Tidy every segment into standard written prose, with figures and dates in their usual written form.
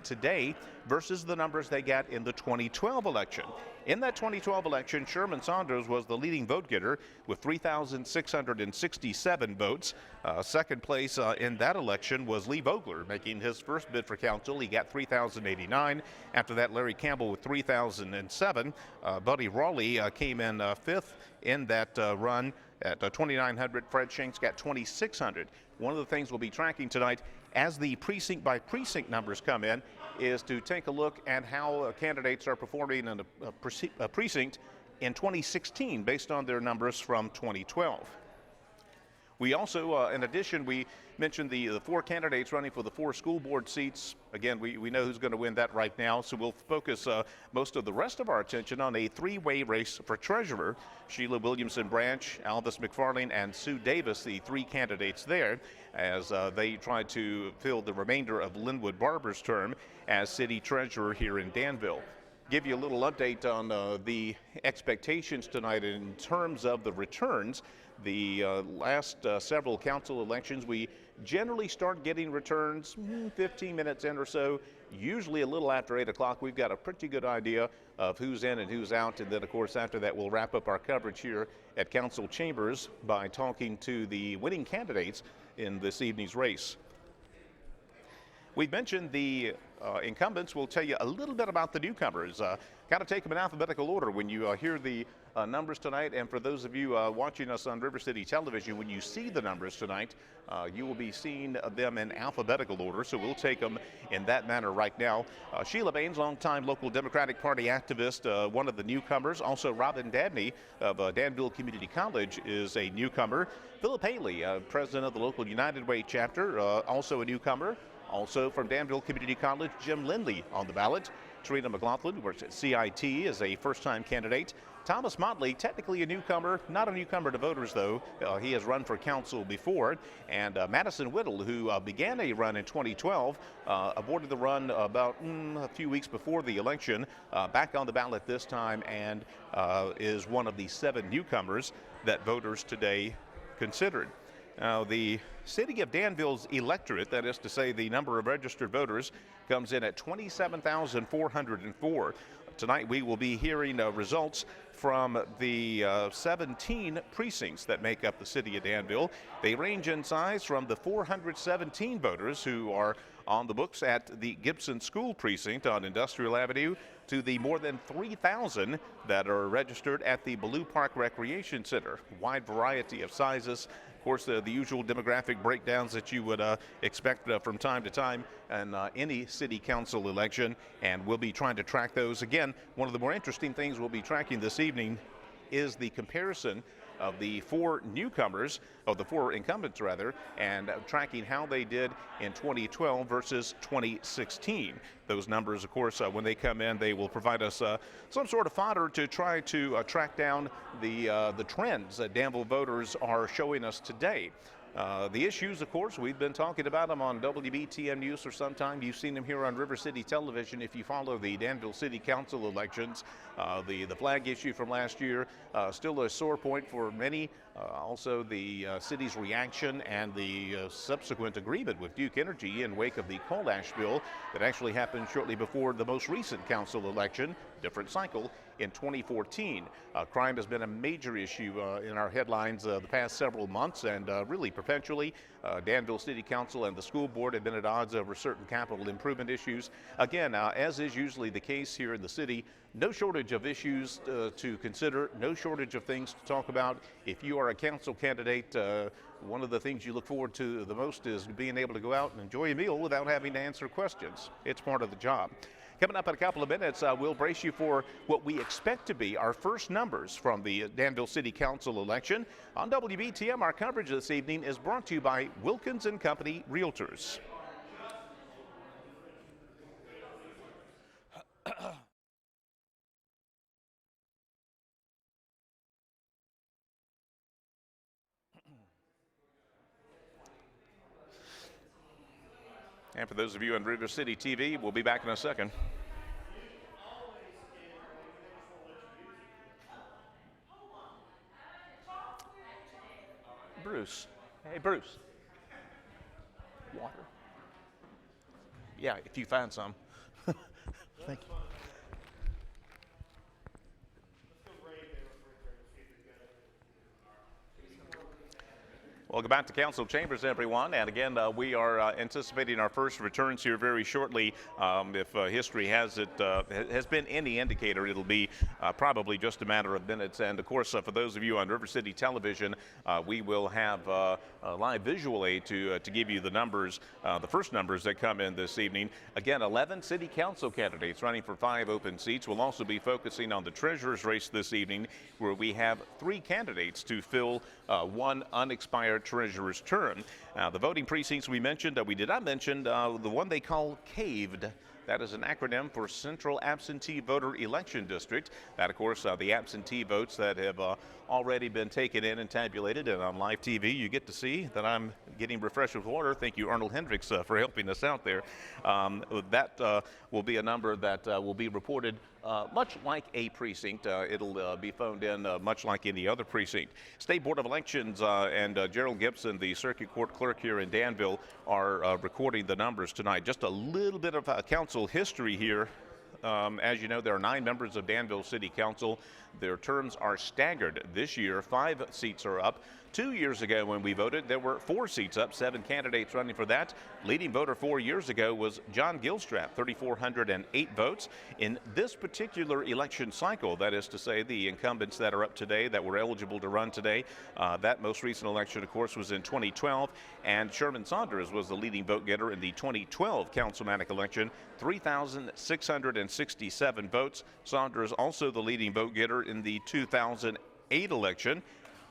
today versus the numbers they got in the 2012 election. In that 2012 election, Sherman Saunders was the leading vote getter with 3,667 votes. Second place in that election was Lee Vogler, making his first bid for council. He got 3,089. After that, Larry Campbell with 3,007. Buddy Raleigh came in fifth in that run at 2,900. Fred Shanks got 2,600. One of the things we'll be tracking tonight as the precinct by precinct numbers come in is to take a look at how candidates are performing in a precinct in 2016 based on their numbers from 2012. We also, in addition, we mentioned the four candidates running for the four school board seats. Again, we know who's going to win that right now, so we'll focus most of the rest of our attention on a three-way race for treasurer. Sheila Williamson Branch, Alvis McFarlane, and Sue Davis, the three candidates there, as they try to fill the remainder of Linwood Barber's term as city treasurer here in Danville. Give you a little update on the expectations tonight in terms of the returns. The last several council elections, we generally start getting returns 15 minutes in or so, usually a little after 8 o'clock. We've got a pretty good idea of who's in and who's out, and then of course after that we'll wrap up our coverage here at council chambers by talking to the winning candidates in this evening's race. We've mentioned the incumbents. We'll tell you a little bit about the newcomers. Got to take them in alphabetical order when you hear the numbers tonight. And for those of you watching us on River City Television, when you see the numbers tonight, you will be seeing them in alphabetical order. So we'll take them in that manner right now. Sheila Baines, longtime local Democratic Party activist, one of the newcomers. Also, Robin Dabney of Danville Community College is a newcomer. Philip Haley, president of the local United Way chapter, also a newcomer. Also from Danville Community College, Jim Lindley on the ballot. Trina McLaughlin, who works at CIT, is a first-time candidate. Thomas Motley, technically a newcomer, not a newcomer to voters, though. He has run for council before. And Madison Whittle, who began a run in 2012, aborted the run about a few weeks before the election, back on the ballot this time, and is one of the 7 newcomers that voters today considered. Now, the city of Danville's electorate, that is to say the number of registered voters, comes in at 27,404. Tonight we will be hearing results from the 17 precincts that make up the city of Danville. They range in size from the 417 voters who are on the books at the Gibson School Precinct on Industrial Avenue to the more than 3,000 that are registered at the Blue Park Recreation Center. Wide variety of sizes. Of course, the usual demographic breakdowns that you would expect from time to time in any city council election, and we'll be trying to track those. Again, one of the more interesting things we'll be tracking this evening is the comparison of the 4 newcomers, of the 4 incumbents rather, and tracking how they did in 2012 versus 2016. Those numbers, of course, when they come in, they will provide us some sort of fodder to try to track down the trends that Danville voters are showing us today. The issues, of course, we've been talking about them on WBTM News for some time. You've seen them here on River City Television if you follow the Danville City Council elections. The flag issue from last year, still a sore point for many. Also, the city's reaction and the subsequent agreement with Duke Energy in wake of the coal ash bill that actually happened shortly before the most recent council election, different cycle, in 2014. Crime has been a major issue in our headlines the past several months, and really perpetually. Danville City Council and the school board have been at odds over certain capital improvement issues. Again, as is usually the case here in the city, no shortage of issues to consider, no shortage of things to talk about. If you are a council candidate, one of the things you look forward to the most is being able to go out and enjoy a meal without having to answer questions. It's part of the job. Coming up in a couple of minutes, we'll brace you for what we expect to be our first numbers from the Danville City Council election. On WBTM, our coverage this evening is brought to you by Wilkins & Company Realtors. And for those of you on River City TV, we'll be back in a second. Bruce. Hey, Bruce. Water. Yeah, if you find some. Thank you. Welcome back to council chambers, everyone. And again, we are anticipating our first returns here very shortly. If history has been any indicator, it'll be probably just a matter of minutes. And of course, for those of you on River City Television, we will have live visual aid to give you the numbers, the first numbers that come in this evening. Again, 11 city council candidates running for 5 open seats. We'll also be focusing on the treasurer's race this evening, where we have 3 candidates to fill 1 unexpired treasurer's term. The voting precincts we mentioned, we did not mention the one they call CAVED. That is an acronym for Central Absentee Voter Election District. That, of course, the absentee votes that have already been taken in and tabulated. And on live TV, you get to see that I'm getting refreshed with water. Thank you, Arnold Hendricks, for helping us out there. That will be a number that will be reported much like a precinct. It'll be phoned in much like any other precinct. State Board of Elections and Gerald Gibson, the circuit court clerk here in Danville, are recording the numbers tonight. Just a little bit of council history here. As you know, there are 9 members of Danville City Council. Their terms are staggered this year. 5 seats are up. 2 years ago when we voted, there were 4 seats up, 7 candidates running for that. Leading voter 4 years ago was John Gilstrap, 3,408 votes. In this particular election cycle, that is to say the incumbents that are up today that were eligible to run today, that most recent election, of course, was in 2012, and Sherman Saunders was the leading vote getter in the 2012 councilmanic election, 3,667 votes. Saunders also the leading vote getter in the 2008 election,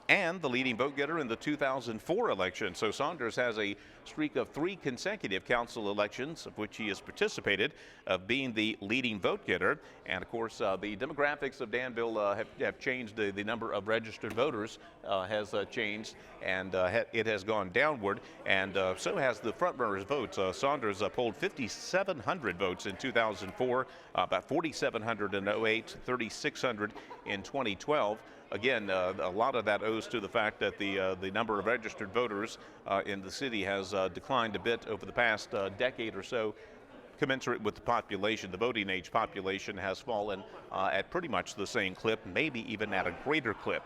and the leading vote getter in the 2004 election. So Saunders has a streak of 3 consecutive council elections of which he has participated, of being the leading vote getter. And of course, the demographics of Danville have changed. The number of registered voters has changed, and it has gone downward, and so has the front runners' votes. Saunders polled 5,700 votes in 2004, about 4,700 in 08, 3,600 in 2012. Again, a lot of that owes to the fact that the number of registered voters in the city has declined a bit over the past decade or so, commensurate with the population. The voting age population has fallen at pretty much the same clip, maybe even at a greater clip.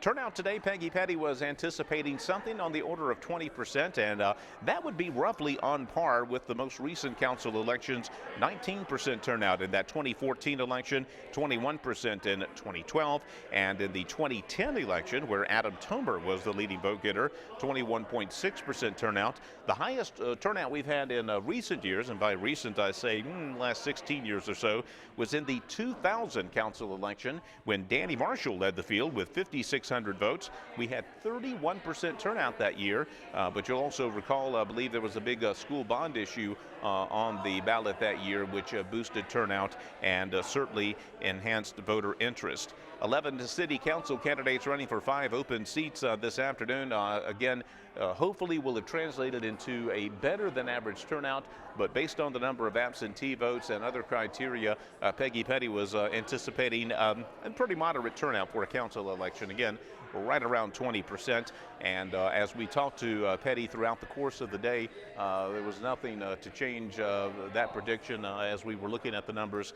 Turnout today, Peggy Petty was anticipating something on the order of 20%, and that would be roughly on par with the most recent council elections. 19% turnout in that 2014 election, 21% in 2012, and in the 2010 election, where Adam Tomer was the leading vote getter, 21.6% turnout. The highest turnout we've had in recent years, and by recent I say last 16 years or so, was in the 2000 council election when Danny Marshall led the field with 5,600 votes. We had 31% turnout that year, but you'll also recall, I believe there was a big school bond issue on the ballot that year, which boosted turnout and certainly enhanced voter interest. 11 city council candidates running for 5 open seats this afternoon. Again, hopefully will have translated into a better than average turnout, but based on the number of absentee votes and other criteria, Peggy Petty was anticipating a pretty moderate turnout for a council election. Again, right around 20%. And as we talked to Petty throughout the course of the day, there was nothing to change that prediction as we were looking at the numbers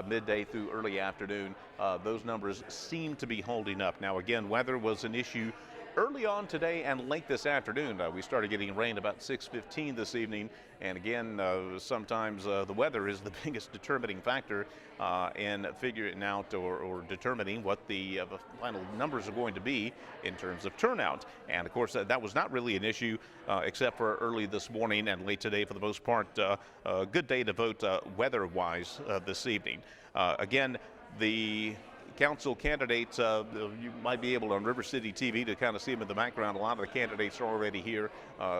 midday through early afternoon. Those numbers seem to be holding up. Now, again, weather was an issue early on today and late this afternoon. We started getting rain about 6:15 this evening, and again, sometimes the weather is the biggest determining factor in figuring out or determining what the final numbers are going to be in terms of turnout. And of course, that was not really an issue except for early this morning and late today. For the most part, a good day to vote weather-wise this evening. Again, the council candidates, you might be able on River City TV to kind of see them in the background. A lot of the candidates are already here.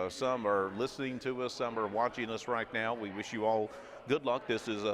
Some are listening to us, some are watching us right now. We wish you all good luck. This is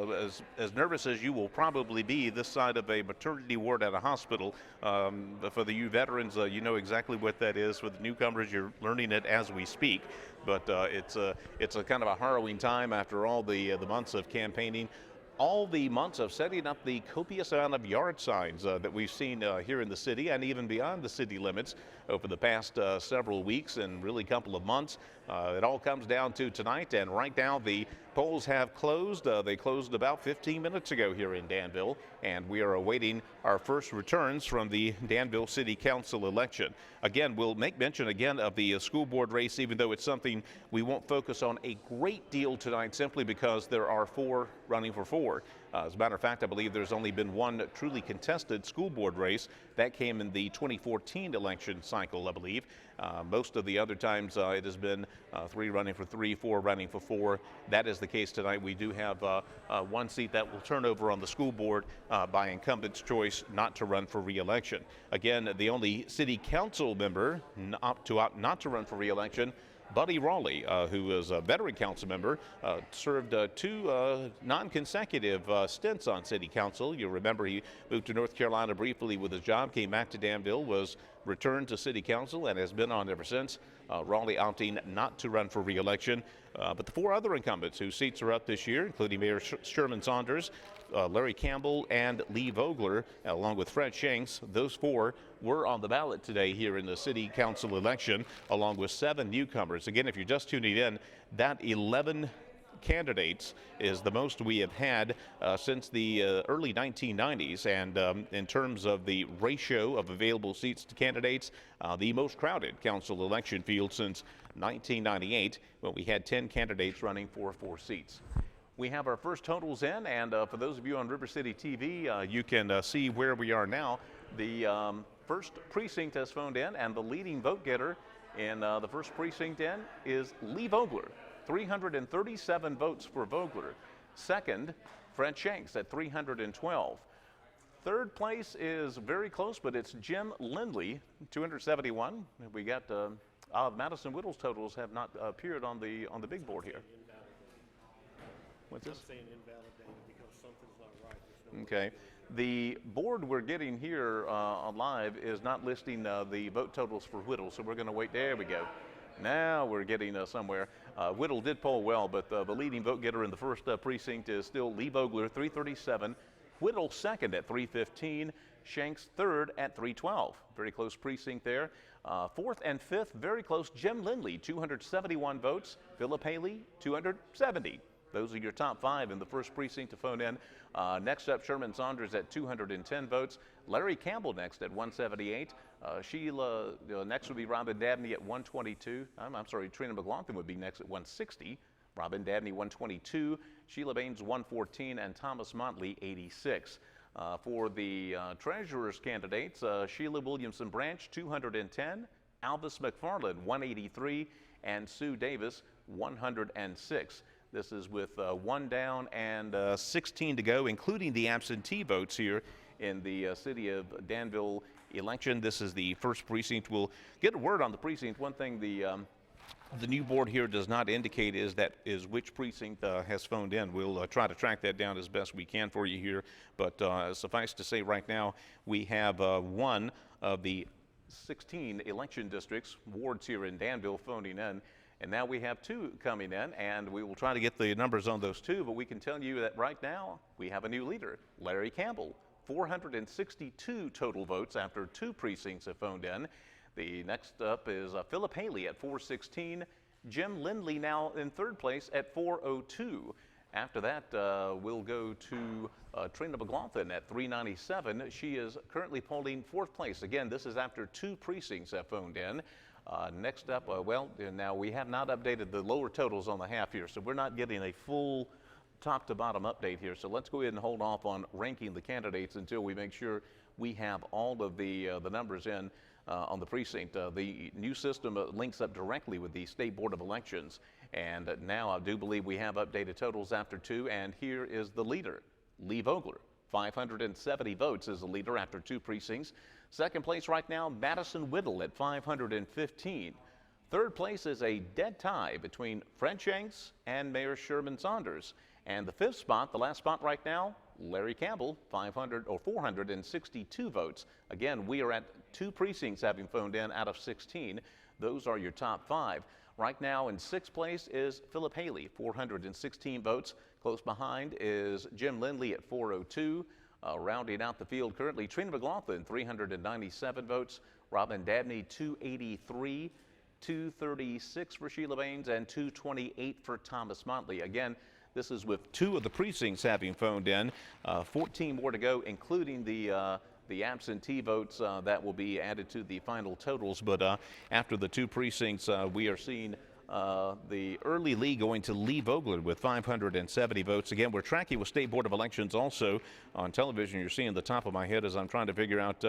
as nervous as you will probably be this side of a maternity ward at a hospital. For the you veterans, you know exactly what that is. For the newcomers, you're learning it as we speak. But it's a kind of a harrowing time after all the months of campaigning. All the months of setting up the copious amount of yard signs that we've seen here in the city and even beyond the city limits over the past several weeks and really couple of months. It all comes down to tonight, and right now the Polls have closed. They closed about 15 minutes ago here in Danville, and we are awaiting our first returns from the Danville City Council election. Again, we'll make mention again of the school board race, even though it's something we won't focus on a great deal tonight, simply because there are 4 running for 4. As a matter of fact, I believe there's only been one truly contested school board race. That came in the 2014 election cycle, I believe. Most of the other times it has been 3 running for 3, 4 running for 4. That is the case tonight. We do have one seat that will turn over on the school board by incumbent's choice not to run for re-election. Again, the only city council member to opt not to run for re-election, Buddy Raleigh, who is a veteran council member, served 2 non-consecutive stints on city council. You remember he moved to North Carolina briefly with his job, came back to Danville, was returned to city council, and has been on ever since. Raleigh opting not to run for re-election. But the 4 other incumbents whose seats are up this year, including Mayor Sherman Saunders, Larry Campbell, and Lee Vogler, along with Fred Shanks, those 4 were on the ballot today here in the city council election, along with 7 newcomers. Again, if you're just tuning in, that 11 candidates is the most we have had since the early 1990s, and in terms of the ratio of available seats to candidates, the most crowded council election field since 1998, when we had 10 candidates running for 4 seats. We have our first totals in, and for those of you on River City TV, you can see where we are now. The first precinct has phoned in, and the leading vote getter in the first precinct in is Lee Vogler. 337 votes for Vogler. Second, Fred Shanks at 312. Third place is very close, but it's Jim Lindley, 271. We got Madison Whittle's totals have not appeared on the big board here. What's this? I'm saying invalidated because something's not right. Okay. The board we're getting here on live is not listing the vote totals for Whittle, so we're going to wait. There we go. Now we're getting somewhere. Whittle did poll well, but the leading vote getter in the first precinct is still Lee Vogler, 337. Whittle second at 315. Shanks third at 312. Very close precinct there. Fourth and fifth, very close. Jim Lindley, 271 votes. Philip Haley, 270. Those are your top 5 in the first precinct to phone in. Next up, Sherman Saunders at 210 votes. Larry Campbell next at 178. Sheila, next would be Robin Dabney at 122. I'm sorry, Trina McLaughlin would be next at 160. Robin Dabney 122. Sheila Baines 114, and Thomas Motley 86. For the treasurer's candidates, Sheila Williamson Branch 210. Alvis McFarland 183, and Sue Davis 106. This is with 1 down and 16 to go, including the absentee votes here in the city of Danville election. This is the first precinct. We'll get a word on the precinct. One thing the new board here does not indicate is which precinct has phoned in. We'll try to track that down as best we can for you here. But suffice to say, right now we have one of the 16 election districts, wards here in Danville, phoning in. And now we have 2 coming in, and we will try to get the numbers on those 2, but we can tell you that right now we have a new leader, Larry Campbell. 462 total votes after 2 precincts have phoned in. The next up is Philip Haley at 416. Jim Lindley now in third place at 402. After that, we'll go to Trina McLaughlin at 397. She is currently polling 4th place. Again, this is after 2 precincts have phoned in. Next up, now we have not updated the lower totals on the half here, so we're not getting a full top to bottom update here. So let's go ahead and hold off on ranking the candidates until we make sure we have all of the numbers in on the precinct. The new system links up directly with the State Board of Elections, and now I do believe we have updated totals after 2, and here is the leader, Lee Vogler. 570 votes is the leader after 2 precincts. Second place right now, Madison Whittle at 515. Third place is a dead tie between Fred Shanks and Mayor Sherman Saunders. And the 5th spot, the last spot right now, Larry Campbell, 462 votes. Again, we are at 2 precincts having phoned in out of 16. Those are your top 5. Right now in 6th place is Philip Haley, 416 votes. Close behind is Jim Lindley at 402. Rounding out the field currently, Trina McLaughlin, 397 votes. Robin Dabney, 283. 236 for Sheila Baines, and 228 for Thomas Motley. Again, This is with 2 of the precincts having phoned in, 14 more to go, including the absentee votes that will be added to the final totals. But after the 2 precincts, we are seeing the early lead going to Lee Vogler with 570 votes. Again, we're tracking with State Board of Elections also on television. You're seeing the top of my head as I'm trying to figure out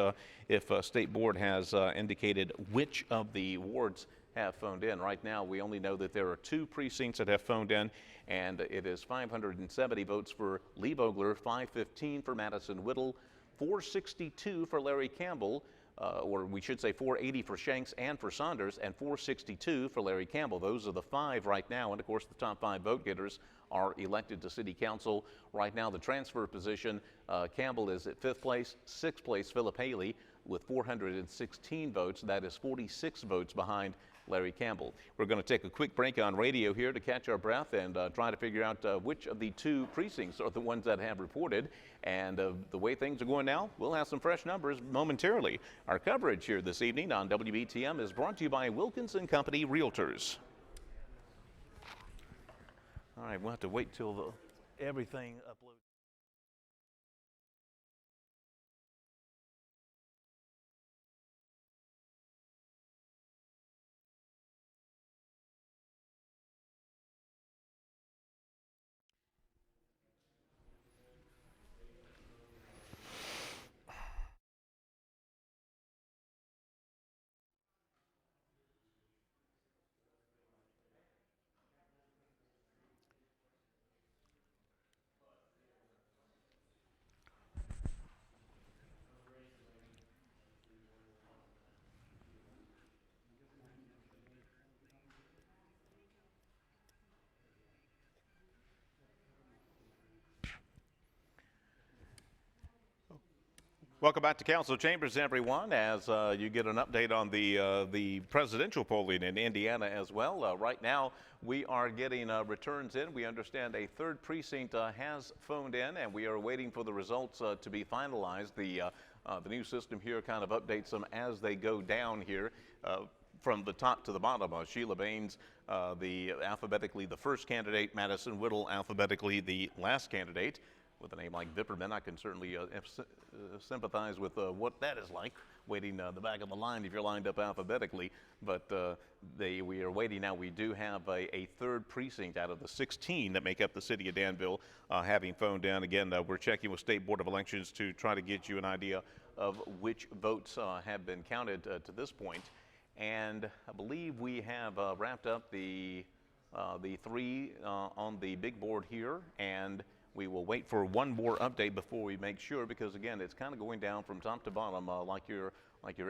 if State Board has indicated which of the wards have phoned in. Right now, we only know that there are 2 precincts that have phoned in, and it is 570 votes for Lee Vogler, 515 for Madison Whittle, 462 for Larry Campbell, or we should say 480 for Shanks and for Saunders, and 462 for Larry Campbell. Those are the 5 right now, and of course the top 5 vote getters are elected to City Council. Right now, the transfer position, Campbell is at 5th place, 6th place Philip Haley with 416 votes. That is 46 votes behind Larry Campbell. We're going to take a quick break on radio here to catch our breath and try to figure out which of the 2 precincts are the ones that have reported. And the way things are going now, we'll have some fresh numbers momentarily. Our coverage here this evening on WBTM is brought to you by Wilkinson Company Realtors. All right, we'll have to wait till everything uploads. Welcome back to Council Chambers, everyone, as you get an update on the presidential polling in Indiana as well. Right now, we are getting returns in. We understand a 3rd precinct has phoned in, and we are waiting for the results to be finalized. The new system here kind of updates them as they go down here. From the top to the bottom, Sheila Baines, alphabetically the first candidate, Madison Whittle, alphabetically the last candidate. With a name like Vipperman, I can certainly sympathize with what that is like, waiting the back of the line if you're lined up alphabetically. But we are waiting now. We do have a 3rd precinct out of the 16 that make up the city of Danville having phoned in. Again, we're checking with State Board of Elections to try to get you an idea of which votes have been counted to this point. And I believe we have wrapped up the 3 on the big board here, and we will wait for one more update before we make sure, because again, it's kind of going down from top to bottom, like you're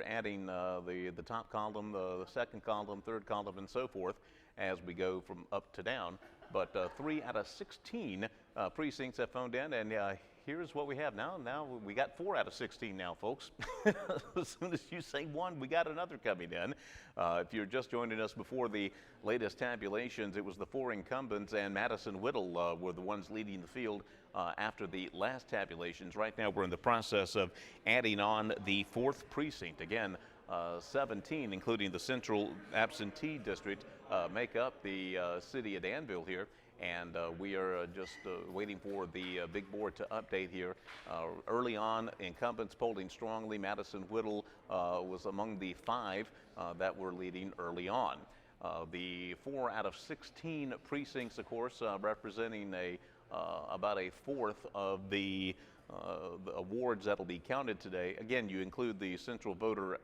adding the top column, the 2nd column, 3rd column, and so forth as we go from up to down. But 3 out of 16 precincts have phoned in, and here's what we have now. Now we got 4 out of 16 now, folks. As soon as you say 1, we got another coming in. If you're just joining us before the latest tabulations, it was the 4 incumbents and Madison Whittle were the ones leading the field after the last tabulations. Right now we're in the process of adding on the 4th precinct. Again, 17, including the central absentee district, make up the city of Danville here. And we are just waiting for the big board to update here. Early on, incumbents polling strongly. Madison Whittle was among the 5 that were leading early on. The 4 out of 16 precincts, of course, representing about a 4th of the awards that will be counted today. Again, you include the central voter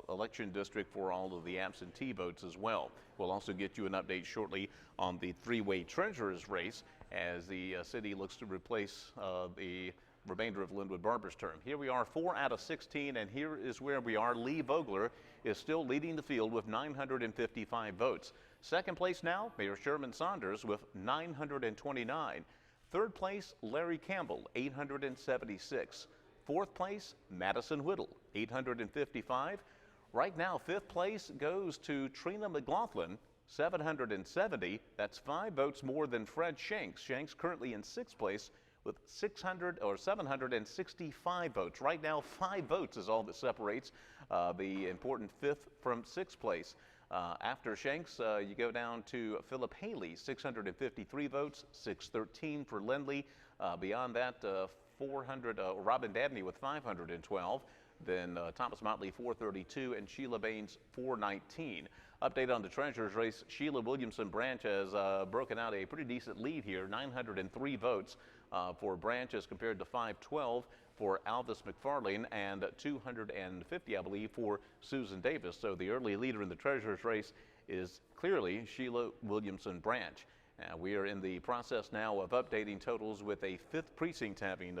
election district for all of the absentee votes as well. We'll also get you an update shortly on the 3-way treasurer's race as the city looks to replace the remainder of Linwood Barber's term. Here we are, 4 out of 16, and here is where we are. Lee Vogler is still leading the field with 955 votes. 2nd place now, Mayor Sherman Saunders with 929. 3rd place, Larry Campbell, 876. 4th place, Madison Whittle, 855. Right now, 5th place goes to Trina McLaughlin, 770. That's 5 votes more than Fred Shanks. Shanks currently in 6th place with 765 votes. Right now, 5 votes is all that separates the important 5th from 6th place. After Shanks, you go down to Philip Haley, 653 votes, 613 for Lindley. Beyond that, 400, Robin Dabney with 512. Then Thomas Motley 432 and Sheila Baines 419. Update on the treasurer's race. Sheila Williamson Branch has broken out a pretty decent lead here, 903 votes for Branch as compared to 512 for Alvis McFarlane and 250, I believe, for Susan Davis. So the early leader in the treasurer's race is clearly Sheila Williamson Branch. We are in the process now of updating totals with a 5th precinct having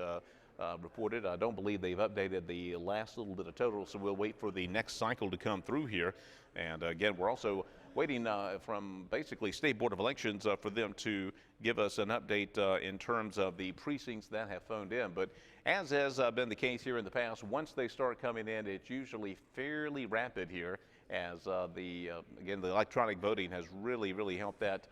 reported. I don't believe they've updated the last little bit of total, so we'll wait for the next cycle to come through here. And again, we're also waiting from basically State Board of Elections for them to give us an update in terms of the precincts that have phoned in. But as has been the case here in the past, once they start coming in, it's usually fairly rapid here, as again, the electronic voting has really helped that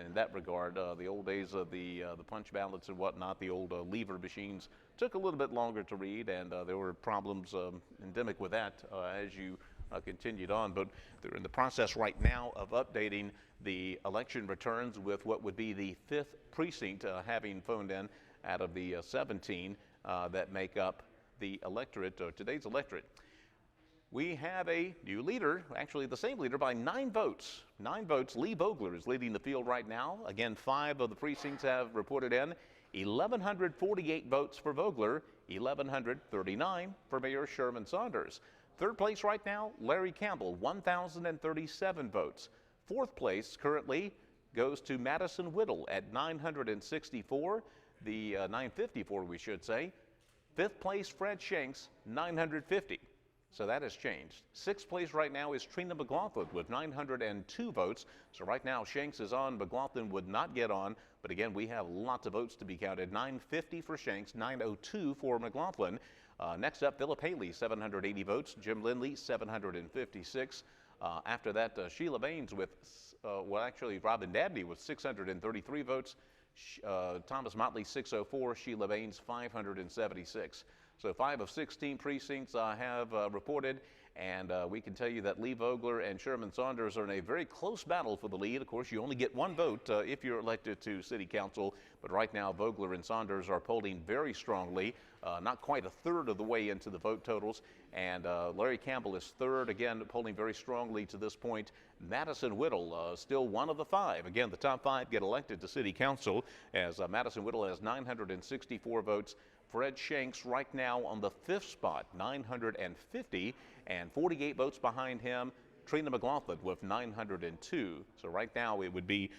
in that regard. The old days of the punch ballots and whatnot, the old lever machines took a little bit longer to read, and there were problems endemic with that as you continued on. But they're in the process right now of updating the election returns with what would be the 5th precinct having phoned in out of the 17 that make up the electorate, today's electorate. We have a new leader, actually the same leader by 9 votes. 9 votes. Lee Vogler is leading the field right now. Again, 5 of the precincts have reported in. 1,148 votes for Vogler, 1,139 for Mayor Sherman Saunders. 3rd place right now, Larry Campbell, 1,037 votes. 4th place currently goes to Madison Whittle at 964, 954 we should say. 5th place, Fred Shanks, 950. So that has changed. 6th place right now is Trina McLaughlin with 902 votes. So right now Shanks is on. McLaughlin would not get on. But again, we have lots of votes to be counted. 950 for Shanks, 902 for McLaughlin. Next up, Philip Haley, 780 votes. Jim Lindley, 756. After that, Sheila Baines with, actually Robin Dabney with 633 votes. Thomas Motley, 604. Sheila Baines, 576. So 5 of 16 precincts have reported, and we can tell you that Lee Vogler and Sherman Saunders are in a very close battle for the lead. Of course, you only get 1 vote if you're elected to City Council, but right now Vogler and Saunders are polling very strongly, not quite a third of the way into the vote totals, and Larry Campbell is 3rd, again polling very strongly to this point. Madison Whittle still one of the 5. Again, the top 5 get elected to City Council, as Madison Whittle has 964 votes. Fred Shanks right now on the 5th spot, 950, and 48 votes behind him. Trina McLaughlin with 902. So right now it would be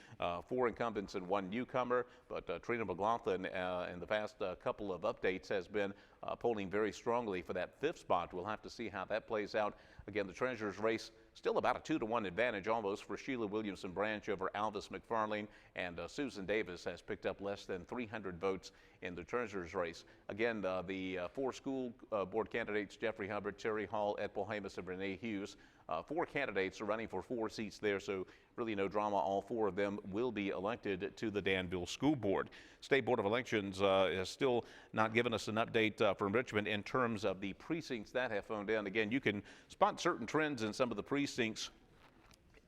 4 incumbents and 1 newcomer, but Trina McLaughlin in the past couple of updates has been polling very strongly for that 5th spot. We'll have to see how that plays out. Again, the treasurer's race still about a 2-to-1 advantage almost for Sheila Williamson Branch over Alvis McFarlane, and Susan Davis has picked up less than 300 votes in the treasurer's race. Again, the 4 school board candidates, Jeffrey Hubbard, Terry Hall, Ed Polhamus, and Renee Hughes. 4 candidates are running for 4 seats there, so really no drama. All 4 of them will be elected to the Danville School Board. State Board of Elections has still not given us an update from Richmond in terms of the precincts that have phoned in. Again, you can spot certain trends in some of the precincts,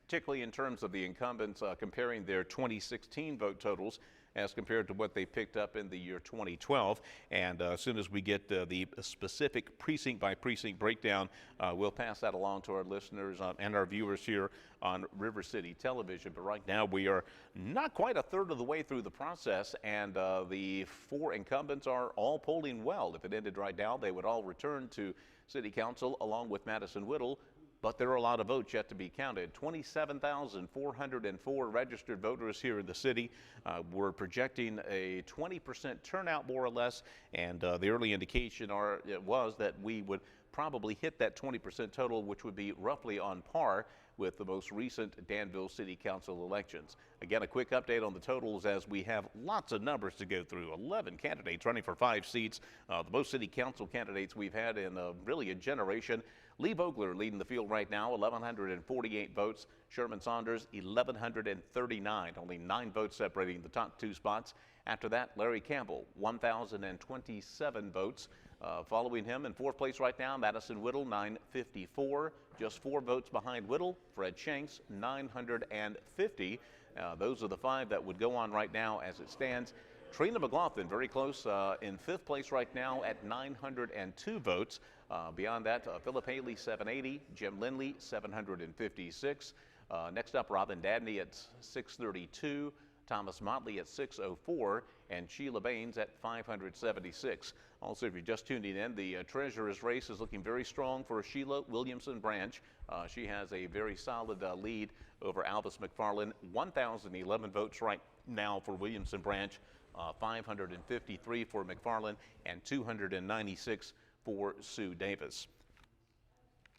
particularly in terms of the incumbents comparing their 2016 vote totals as compared to what they picked up in the year 2012. And as soon as we get the specific precinct by precinct breakdown, we'll pass that along to our listeners and our viewers here on River City Television. But right now we are not quite a third of the way through the process, and the 4 incumbents are all polling well. If it ended right now, they would all return to City Council along with Madison Whittle. But there are a lot of votes yet to be counted. 27,404 registered voters here in the city. We're projecting a 20% turnout more or less, and the early indication was that we would probably hit that 20% total, which would be roughly on par with the most recent Danville City Council elections. Again, a quick update on the totals as we have lots of numbers to go through. 11 candidates running for 5 seats, the most City Council candidates we've had in really a generation. Lee Vogler leading the field right now, 1,148 votes. Sherman Saunders, 1,139, only 9 votes separating the top 2 spots. After that, Larry Campbell, 1,027 votes. Following him in fourth place right now, Madison Whittle, 954. Just 4 votes behind Whittle. Fred Shanks, 950. Those are the 5 that would go on right now as it stands. Trina McLaughlin very close in 5th place right now at 902 votes. Beyond that, Philip Haley, 780. Jim Lindley, 756. Next up, Robin Dabney at 632. Thomas Motley at 604, and Sheila Baines at 576. Also, if you're just tuning in, the treasurer's race is looking very strong for Sheila Williamson Branch. She has a very solid lead over Alvis McFarland. 1,011 votes right now for Williamson Branch, 553 for McFarland, and 296 for Sue Davis.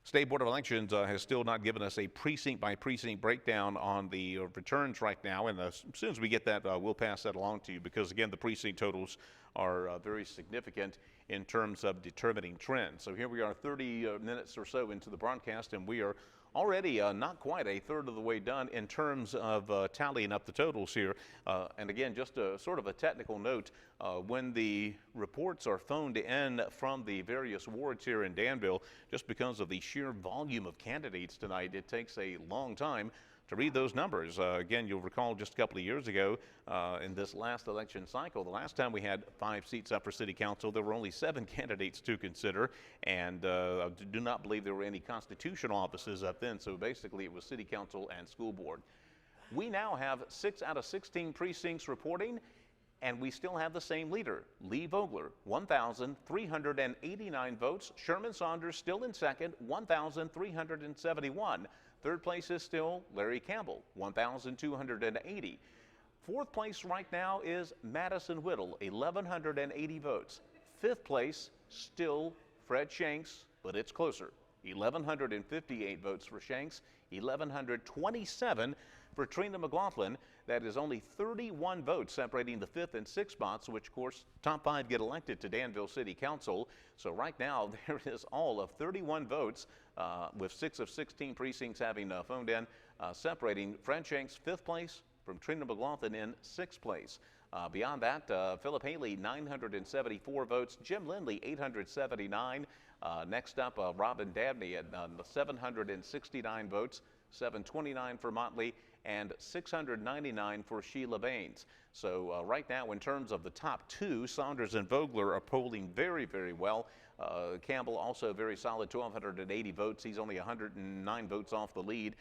State Board of Elections has still not given us a precinct by precinct breakdown on the returns right now, and as soon as we get that, we'll pass that along to you, because again, the precinct totals are very significant in terms of determining trends. So here we are 30 minutes or so into the broadcast, and we are already not quite a third of the way done in terms of tallying up the totals here. And again, just a sort of a technical note, when the reports are phoned in from the various wards here in Danville, just because of the sheer volume of candidates tonight, it takes a long time to read those numbers. Again, you'll recall just a couple of years ago in this last election cycle, the last time we had 5 seats up for city council, there were only 7 candidates to consider, and I do not believe there were any constitutional offices up then, so basically it was city council and school board. We now have 6 out of 16 precincts reporting, and we still have the same leader, Lee Vogler, 1,389 votes. Sherman Saunders still in second, 1,371. Third place is still Larry Campbell, 1,280. Fourth place right now is Madison Whittle, 1,180 votes. Fifth place, still Fred Shanks, but it's closer. 1,158 votes for Shanks, 1,127 for Trina McLaughlin. That is only 31 votes separating the 5th and 6th spots, which of course top 5 get elected to Danville City Council. So right now there is all of 31 votes with 6 of 16 precincts having phoned in, separating Fred Shanks 5th place from Trina McLaughlin in 6th place. Beyond that, Philip Haley, 974 votes. Jim Lindley, 879. Next up, Robin Dabney at 769 votes. 729 for Motley, and 699 for Sheila Baines. So right now, in terms of the top 2, Saunders and Vogler are polling very, very well. Campbell also very solid, 1,280 votes. He's only 109 votes off the lead.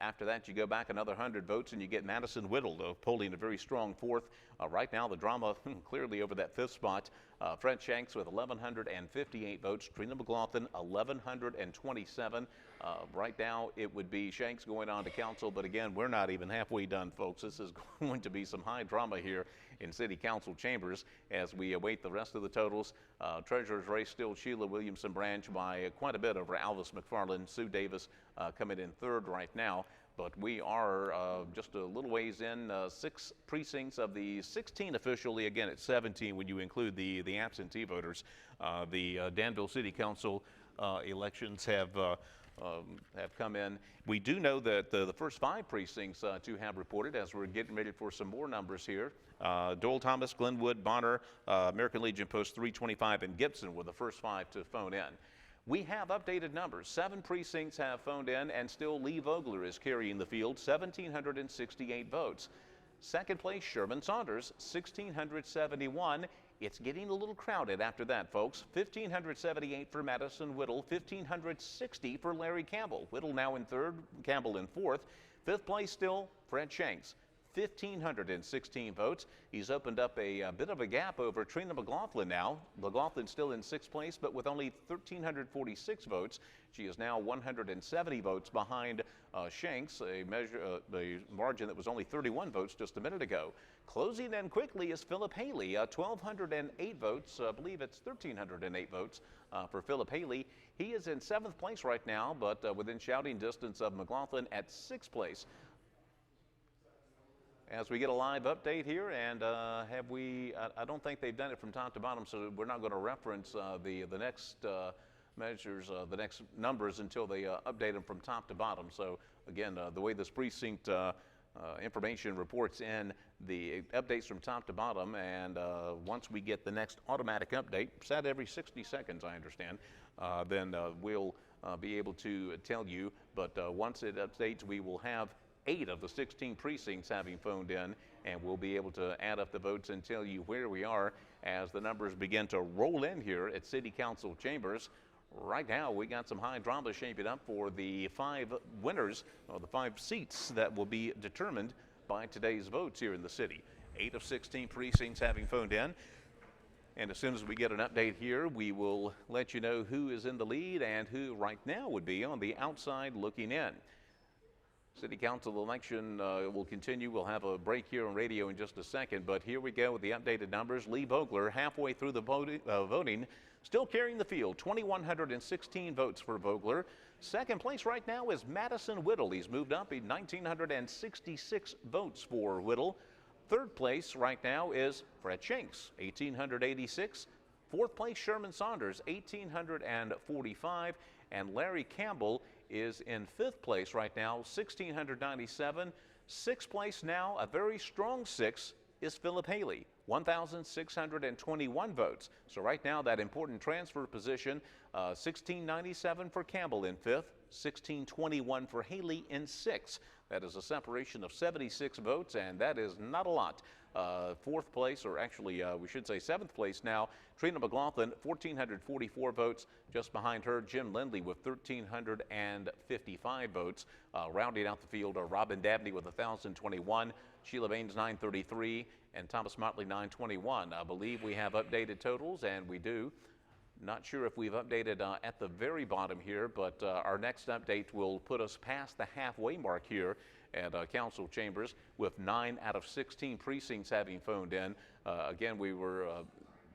After that, you go back another 100 votes, and you get Madison Whittle polling a very strong 4th. Right now, the drama clearly over that 5th spot. Fred Shanks with 1,158 votes. Trina McLaughlin, 1,127. Right now, it would be Shanks going on to council, but again, we're not even halfway done, folks. This is going to be some high drama here in city council chambers as we await the rest of the totals. Treasurer's race still Sheila Williamson Branch by quite a bit over Alvis McFarland. Sue Davis coming in 3rd right now. But we are just a little ways in, 6 precincts of the 16 officially. Again, it's 17 when you include the absentee voters. The Danville City Council elections have come in. We do know that the first 5 precincts to have reported, as we're getting ready for some more numbers here. Dole Thomas, Glenwood, Bonner, American Legion Post 325, and Gibson were the first 5 to phone in. We have updated numbers. 7 precincts have phoned in, and still Lee Vogler is carrying the field, 1,768 votes. Second place, Sherman Saunders, 1,671. It's getting a little crowded after that, folks. 1,578 for Madison Whittle, 1,560 for Larry Campbell. Whittle now in 3rd, Campbell in 4th. 5th place still, Fred Shanks, 1,516 votes. He's opened up a bit of a gap over Trina McLaughlin now. McLaughlin still in 6th place, but with only 1,346 votes. She is now 170 votes behind Shanks, a margin that was only 31 votes just a minute ago. Closing in quickly is Philip Haley, 1,208 votes. I believe it's 1,308 votes for Philip Haley. He is in 7th place right now, but within shouting distance of McLaughlin at 6th place. As we get a live update here, and I don't think they've done it from top to bottom, so we're not going to reference the next measures, the next numbers until they update them from top to bottom. So again, the way this precinct information reports in the updates from top to bottom, and once we get the next automatic update, set every 60 seconds, I understand, then we'll be able to tell you. But once it updates, we will have 8 of the 16 precincts having phoned in, and we'll be able to add up the votes and tell you where we are as the numbers begin to roll in here at City Council chambers. Right now, we got some high drama shaping up for the 5 winners, or the 5 seats that will be determined by today's votes here in the city. 8 of 16 precincts having phoned in. And as soon as we get an update here, we will let you know who is in the lead and who right now would be on the outside looking in. City Council election will continue. We'll have a break here on radio in just a second, but here we go with the updated numbers. Lee Vogler, halfway through the voting, still carrying the field. 2,116 votes for Vogler. Second place right now is Madison Whittle. He's moved up. 1,966 votes for Whittle. Third place right now is Fred Shanks, 1,886. Fourth place, Sherman Saunders, 1,845. And Larry Campbell is in 5th place right now, 1,697. 6th place now, a very strong 6, is Philip Haley, 1,621 votes. So right now, that important transfer position, 1,697 for Campbell in 5th, 1,621 for Haley in 6th. That is a separation of 76 votes, and that is not a lot. 4th place, or actually we should say 7th place now, Trina McLaughlin, 1,444 votes. Just behind her, Jim Lindley with 1,355 votes. Rounding out the field are Robin Dabney with 1,021, Sheila Baines 933, and Thomas Motley 921. I believe we have updated totals, and we do. Not sure if we've updated at the very bottom here, but our next update will put us past the halfway mark here at council chambers, with 9 out of 16 precincts having phoned in. Again, we were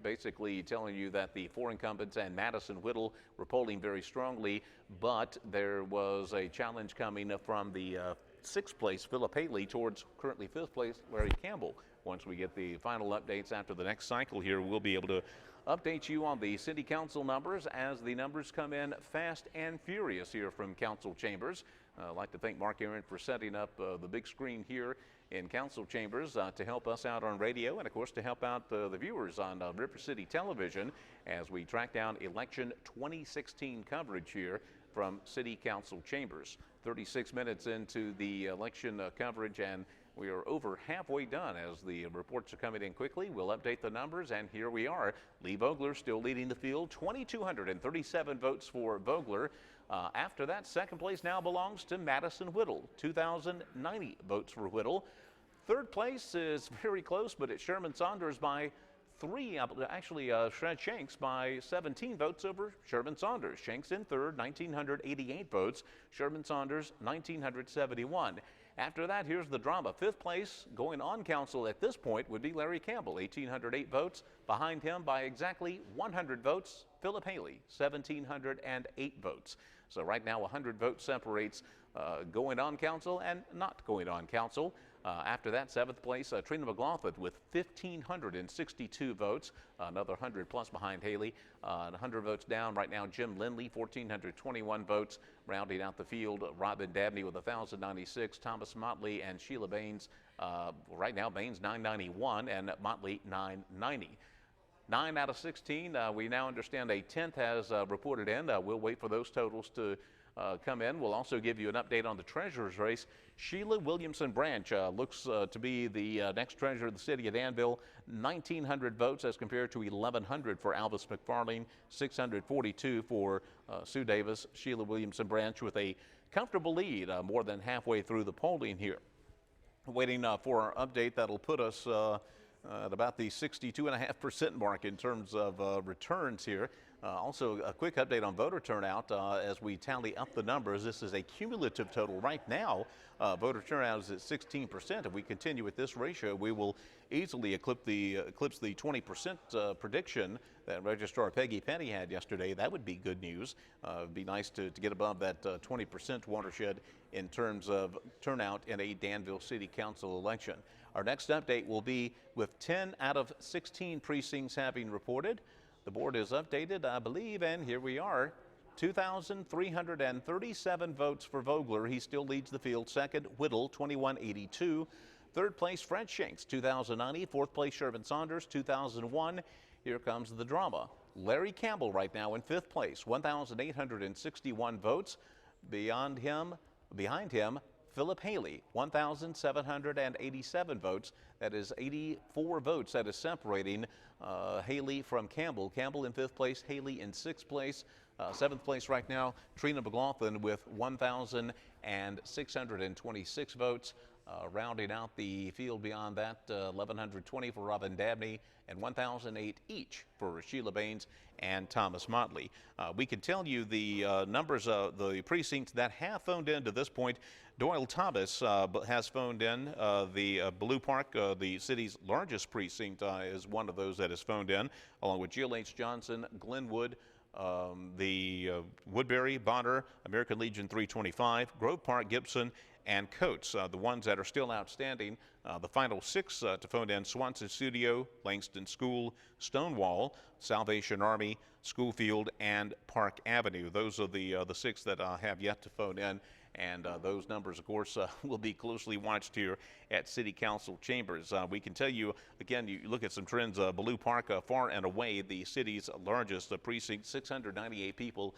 basically telling you that the 4 incumbents and Madison Whittle were polling very strongly, but there was a challenge coming from the 6th place, Philip Haley, towards currently 5th place, Larry Campbell. Once we get the final updates after the next cycle here, we'll be able to update you on the city council numbers as the numbers come in fast and furious here from council chambers. I'd like to thank Mark Aaron for setting up the big screen here in council chambers to help us out on radio, and of course to help out the viewers on River City Television as we track down election 2016 coverage here from city council chambers. 36 minutes into the election coverage, and we are over halfway done as the reports are coming in quickly. We'll update the numbers, and here we are. Lee Vogler still leading the field, 2,237 votes for Vogler. After that, second place now belongs to Madison Whittle, 2,090 votes for Whittle. Third place is very close, but it's Sherman Saunders by 3. Actually, Fred Shanks by 17 votes over Sherman Saunders. Shanks in third, 1,988 votes. Sherman Saunders, 1,971. After that, here's the drama. 5th place, going on council at this point, would be Larry Campbell, 1,808 votes. Behind him by exactly 100 votes, Philip Haley, 1,708 votes. So right now, 100 votes separates going on council and not going on council. After that, 7th place, Trina McLaughlin with 1,562 votes, another 100 plus behind Haley. 100 votes down right now, Jim Lindley, 1,421 votes. Rounding out the field, Robin Dabney with 1,096, Thomas Motley and Sheila Baines. Right now, Baines 991 and Motley 990. 9 out of 16, we now understand a 10th has reported in. We'll wait for those totals to come in. We'll also give you an update on the treasurer's race. Sheila Williamson Branch looks to be the next treasurer of the city of Danville. 1,900 votes as compared to 1,100 for Alvis McFarling, 642 for Sue Davis. Sheila Williamson Branch with a comfortable lead more than halfway through the polling here. Waiting for our update that'll put us at about the 62.5% mark in terms of returns here. Also, a quick update on voter turnout as we tally up the numbers. This is a cumulative total. Right now, voter turnout is at 16%. If we continue with this ratio, we will easily eclipse the 20% prediction that Registrar Peggy Penny had yesterday. That would be good news. It'd be nice to get above that 20% watershed in terms of turnout in a Danville City Council election. Our next update will be with 10 out of 16 precincts having reported. The board is updated, I believe, and here we are. 2,337 votes for Vogler. He still leads the field. Second, Whittle, 2,182. Third place, Fred Shanks, 2090. Fourth place, Sherman Saunders, 2001. Here comes the drama. Larry Campbell right now in fifth place, 1,861 votes. Behind him, Philip Haley, 1,787 votes. That is 84 votes that is separating Haley from Campbell. Campbell in fifth place, Haley in sixth place. Seventh place right now, Trina McLaughlin with 1,626 votes. Rounding out the field beyond that, 1,120 for Robin Dabney and 1,008 each for Sheila Baines and Thomas Motley. We can tell you the numbers of the precincts that have phoned in to this point. Doyle Thomas has phoned in. The Blue Park, the city's largest precinct, is one of those that has phoned in, along with Jill H. Johnson, Glenwood, the Woodbury, Bonner, American Legion 325, Grove Park, Gibson, and Coates. The ones that are still outstanding, the final six to phone in: Swanson Studio, Langston School, Stonewall, Salvation Army, Schoolfield, and Park Avenue. Those are the six that have yet to phone in. And those numbers, of course, will be closely watched here at City Council chambers. We can tell you, again, you look at some trends. Blue Park, far and away the city's largest precinct. 698 people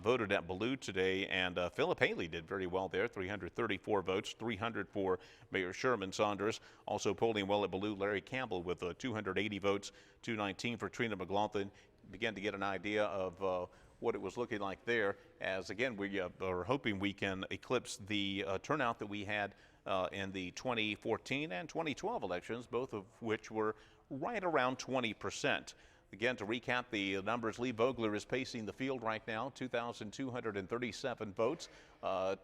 voted at Blue today, and Philip Haley did very well there. 334 votes, 300 for Mayor Sherman Saunders. Also polling well at Blue, Larry Campbell with 280 votes, 219 for Trina McLaughlin. Begin to get an idea of what it was looking like there, as again we are hoping we can eclipse the turnout that we had in the 2014 and 2012 elections, both of which were right around 20%. Again, to recap the numbers, Lee Vogler is pacing the field right now, 2,237 votes.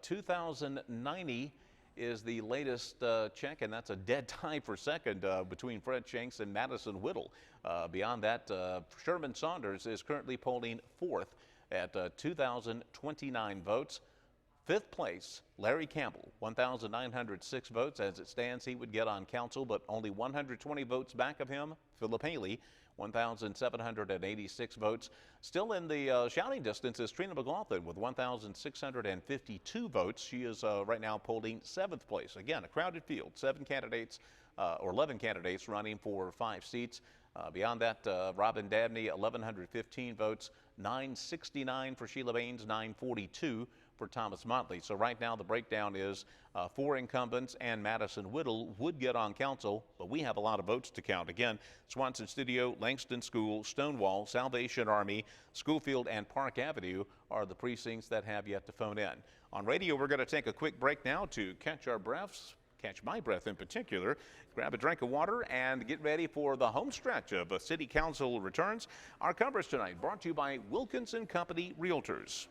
2,090 is the latest check, and that's a dead tie for second between Fred Shanks and Madison Whittle. Beyond that, Sherman Saunders is currently polling fourth at 2,029 votes. Fifth place, Larry Campbell, 1,906 votes. As it stands, he would get on council, but only 120 votes back of him, Philip Haley, 1,786 votes. Still in the shouting distance is Trina McLaughlin with 1,652 votes. She is right now polling seventh place. Again, a crowded field, 11 candidates running for 5 seats. Beyond that, Robin Dabney, 1,115 votes, 969 for Sheila Baines, 942 for Thomas Motley. So right now the breakdown is 4 incumbents and Madison Whittle would get on council, but we have a lot of votes to count. Again, Swanson Studio, Langston School, Stonewall, Salvation Army, Schoolfield, and Park Avenue are the precincts that have yet to phone in. On radio, we're going to take a quick break now to catch our breaths. Catch my breath in particular, grab a drink of water, and get ready for the home stretch of City Council returns. Our coverage tonight brought to you by Wilkinson Company Realtors.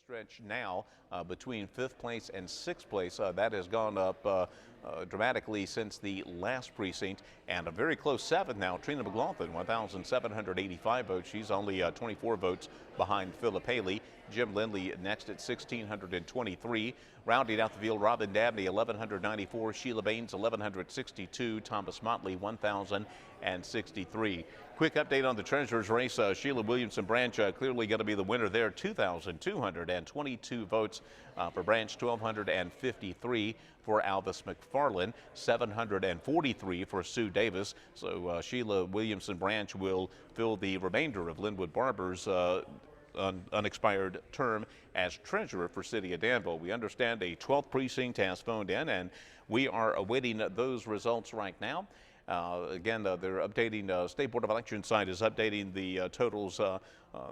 stretch now between 5th place and 6th place. That has gone up dramatically since the last precinct, and a very close 7th now. Trina McLaughlin, 1,785 votes. She's only 24 votes behind Philip Haley. Jim Lindley next at 1,623. Rounding out the field, Robin Dabney, 1,194. Sheila Baines, 1,162. Thomas Motley, 1,063. Quick update on the treasurer's race. Sheila Williamson Branch clearly going to be the winner there. 2,222 votes for Branch, 1,253 for Alvis McFarland, 743 for Sue Davis. So Sheila Williamson Branch will fill the remainder of Linwood Barber's unexpired term as treasurer for City of Danville. We understand a 12th precinct has phoned in, and we are awaiting those results right now. Again, they're updating, State Board of Elections site is updating the totals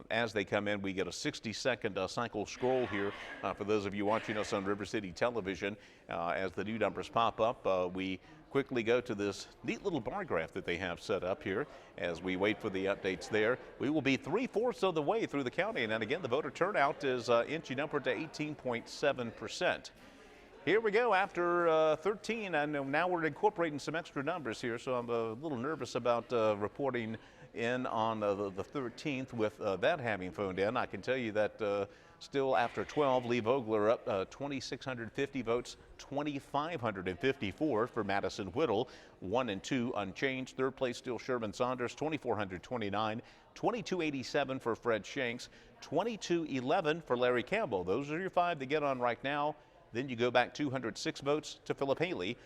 as they come in. We get a 60-second cycle scroll here for those of you watching us on River City Television. As the new numbers pop up, we quickly go to this neat little bar graph that they have set up here as we wait for the updates there. We will be 3/4 of the way through the county, and then again, the voter turnout is inching upward to 18.7%. Here we go after 13, and now we're incorporating some extra numbers here, so I'm a little nervous about reporting in on the 13th with that having phoned in. I can tell you that still after 12, Lee Vogler up 2,650 votes, 2,554 for Madison Whittle, 1 and 2 unchanged. Third place still Sherman Saunders, 2,429, 2,287 for Fred Shanks, 2,211 for Larry Campbell. Those are your 5 to get on right now. Then you go back 206 votes to Philip Haley.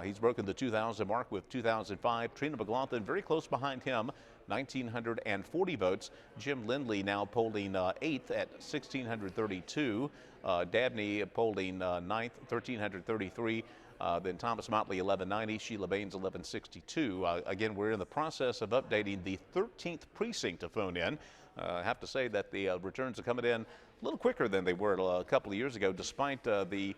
He's broken the 2,000 mark with 2,005. Trina McLaughlin very close behind him, 1,940 votes. Jim Lindley now polling 8th at 1,632. Dabney polling 9th, 1,333. Then Thomas Motley, 1,190. Sheila Baines, 1,162. Again, we're in the process of updating the 13th precinct to phone in. I have to say that the returns are coming in a little quicker than they were a couple of years ago, despite the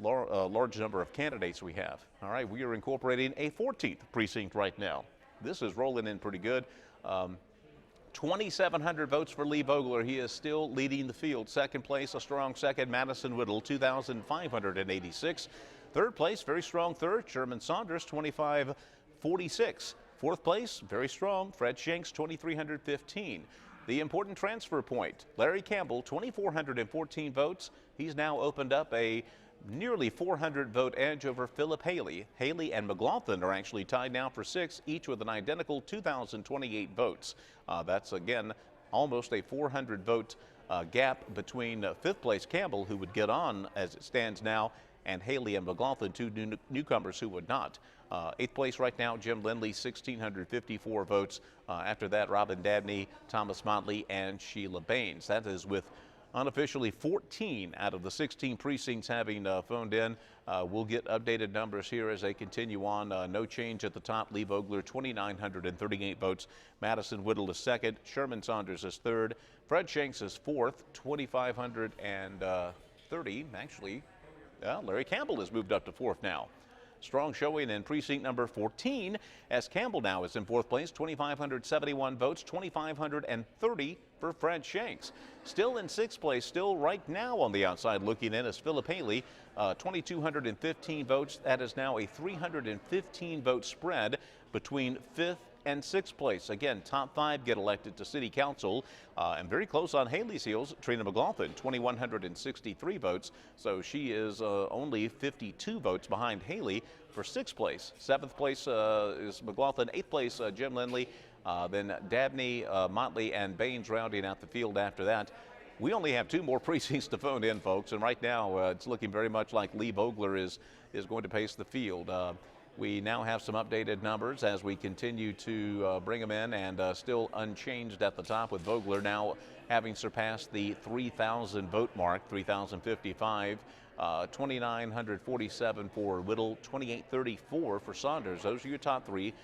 large number of candidates we have. All right, we are incorporating a 14th precinct right now. This is rolling in pretty good. 2,700 votes for Lee Vogler. He is still leading the field. Second place, a strong second, Madison Whittle, 2,586. Third place, very strong third, Sherman Saunders, 2,546. Fourth place, very strong, Fred Shanks, 2,315. The important transfer point, Larry Campbell, 2,414 votes. He's now opened up a nearly 400 vote edge over Philip Haley. Haley and McLaughlin are actually tied now for 6th, each with an identical 2,028 votes. That's again almost a 400 vote gap between 5th place Campbell, who would get on as it stands now, and Haley and McLaughlin, 2 newcomers who would not. 8th place right now, Jim Lindley, 1,654 votes. After that, Robin Dabney, Thomas Motley, and Sheila Baines. That is with unofficially 14 out of the 16 precincts having phoned in. We'll get updated numbers here as they continue on. No change at the top. Lee Vogler, 2,938 votes. Madison Whittle is 2nd. Sherman Saunders is 3rd. Fred Shanks is 4th, 2,530. Actually, Larry Campbell has moved up to 4th now. Strong showing in precinct number 14 as Campbell now is in 4th place, 2,571 votes, 2,530 for Fred Shanks. Still in 6th place, still right now on the outside looking in is Philip Haley, 2,215 votes. That is now a 315 vote spread between 5th and 6th place. Again, top 5 get elected to City Council, and very close on Haley's heels, Trina McLaughlin, 2,163 votes. So she is only 52 votes behind Haley for 6th place. 7th place is McLaughlin. 8th place, Jim Lindley. Then Dabney, Motley, and Baines rounding out the field after that. We only have 2 more precincts to phone in, folks, and right now it's looking very much like Lee Vogler is going to pace the field. We now have some updated numbers as we continue to bring them in, and still unchanged at the top with Vogler now having surpassed the 3,000 vote mark, 3,055, 2,947 for Whittle, 2,834 for Saunders. Those are your top 3.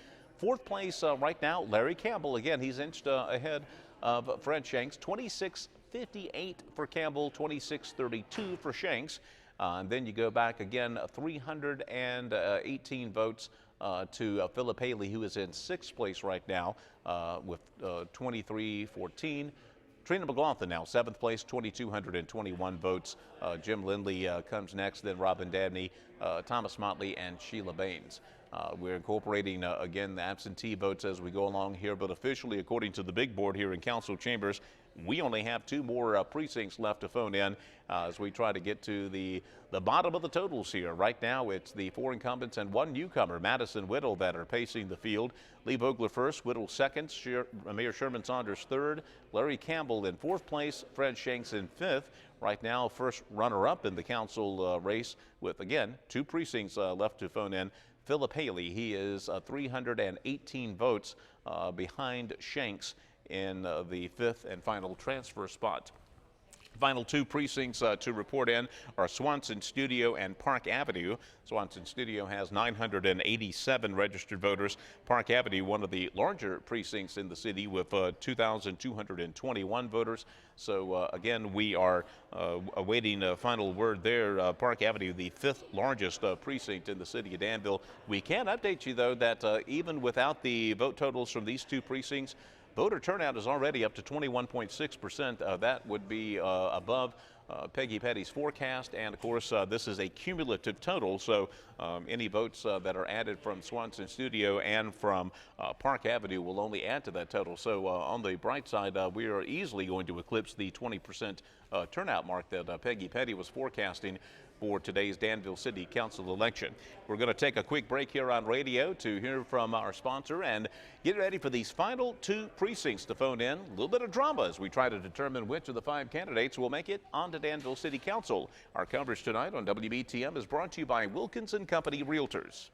4th place right now, Larry Campbell. Again, he's inched ahead of Fred Shanks, 2,658 for Campbell, 2,632 for Shanks. And then you go back again, 318 votes to Philip Haley, who is in 6th place right now with 2,314. Trina McLaughlin now 7th place, 2,221 votes. Jim Lindley comes next, then Robin Dabney, Thomas Motley, and Sheila Baines. We're incorporating, again, the absentee votes as we go along here, but officially, according to the big board here in council chambers, we only have 2 more precincts left to phone in as we try to get to the bottom of the totals here. Right now, it's the 4 incumbents and 1 newcomer, Madison Whittle, that are pacing the field. Lee Vogler first, Whittle second, Mayor Sherman Saunders third, Larry Campbell in 4th place, Fred Shanks in 5th. Right now, first runner-up in the council race with, again, 2 precincts left to phone in. Philip Haley, he is 318 votes behind Shanks in the 5th and final transfer spot. Final 2 precincts to report in are Swanson Studio and Park Avenue. Swanson Studio has 987 registered voters. Park Avenue, one of the larger precincts in the city with 2,221 voters. So again, we are awaiting a final word there. Park Avenue, the 5th largest precinct in the city of Danville. We can update you, though, that even without the vote totals from these 2 precincts, voter turnout is already up to 21.6%. That would be above Peggy Petty's forecast, and of course this is a cumulative total, so any votes that are added from Swanson Studio and from Park Avenue will only add to that total. So on the bright side, we are easily going to eclipse the 20% turnout mark that Peggy Petty was forecasting for today's Danville City Council election. We're going to take a quick break here on radio to hear from our sponsor and get ready for these final 2 precincts to phone in. A little bit of drama as we try to determine which of the 5 candidates will make it onto Danville City Council. Our coverage tonight on WBTM is brought to you by Wilkins & Company Realtors.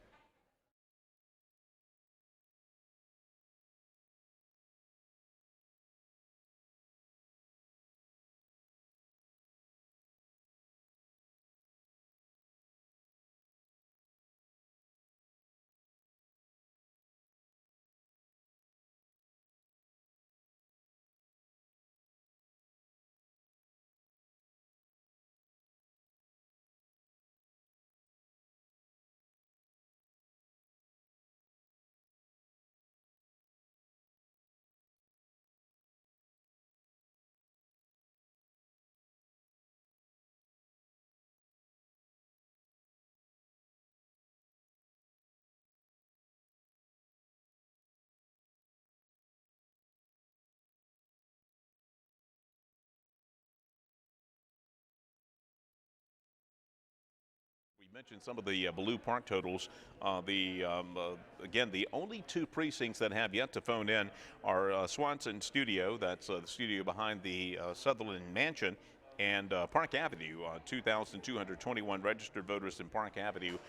We mentioned some of the Ballou Park totals. Again, the only 2 precincts that have yet to phone in are Swanson Studio, that's the studio behind the Sutherland Mansion, and Park Avenue, 2,221 registered voters in Park Avenue.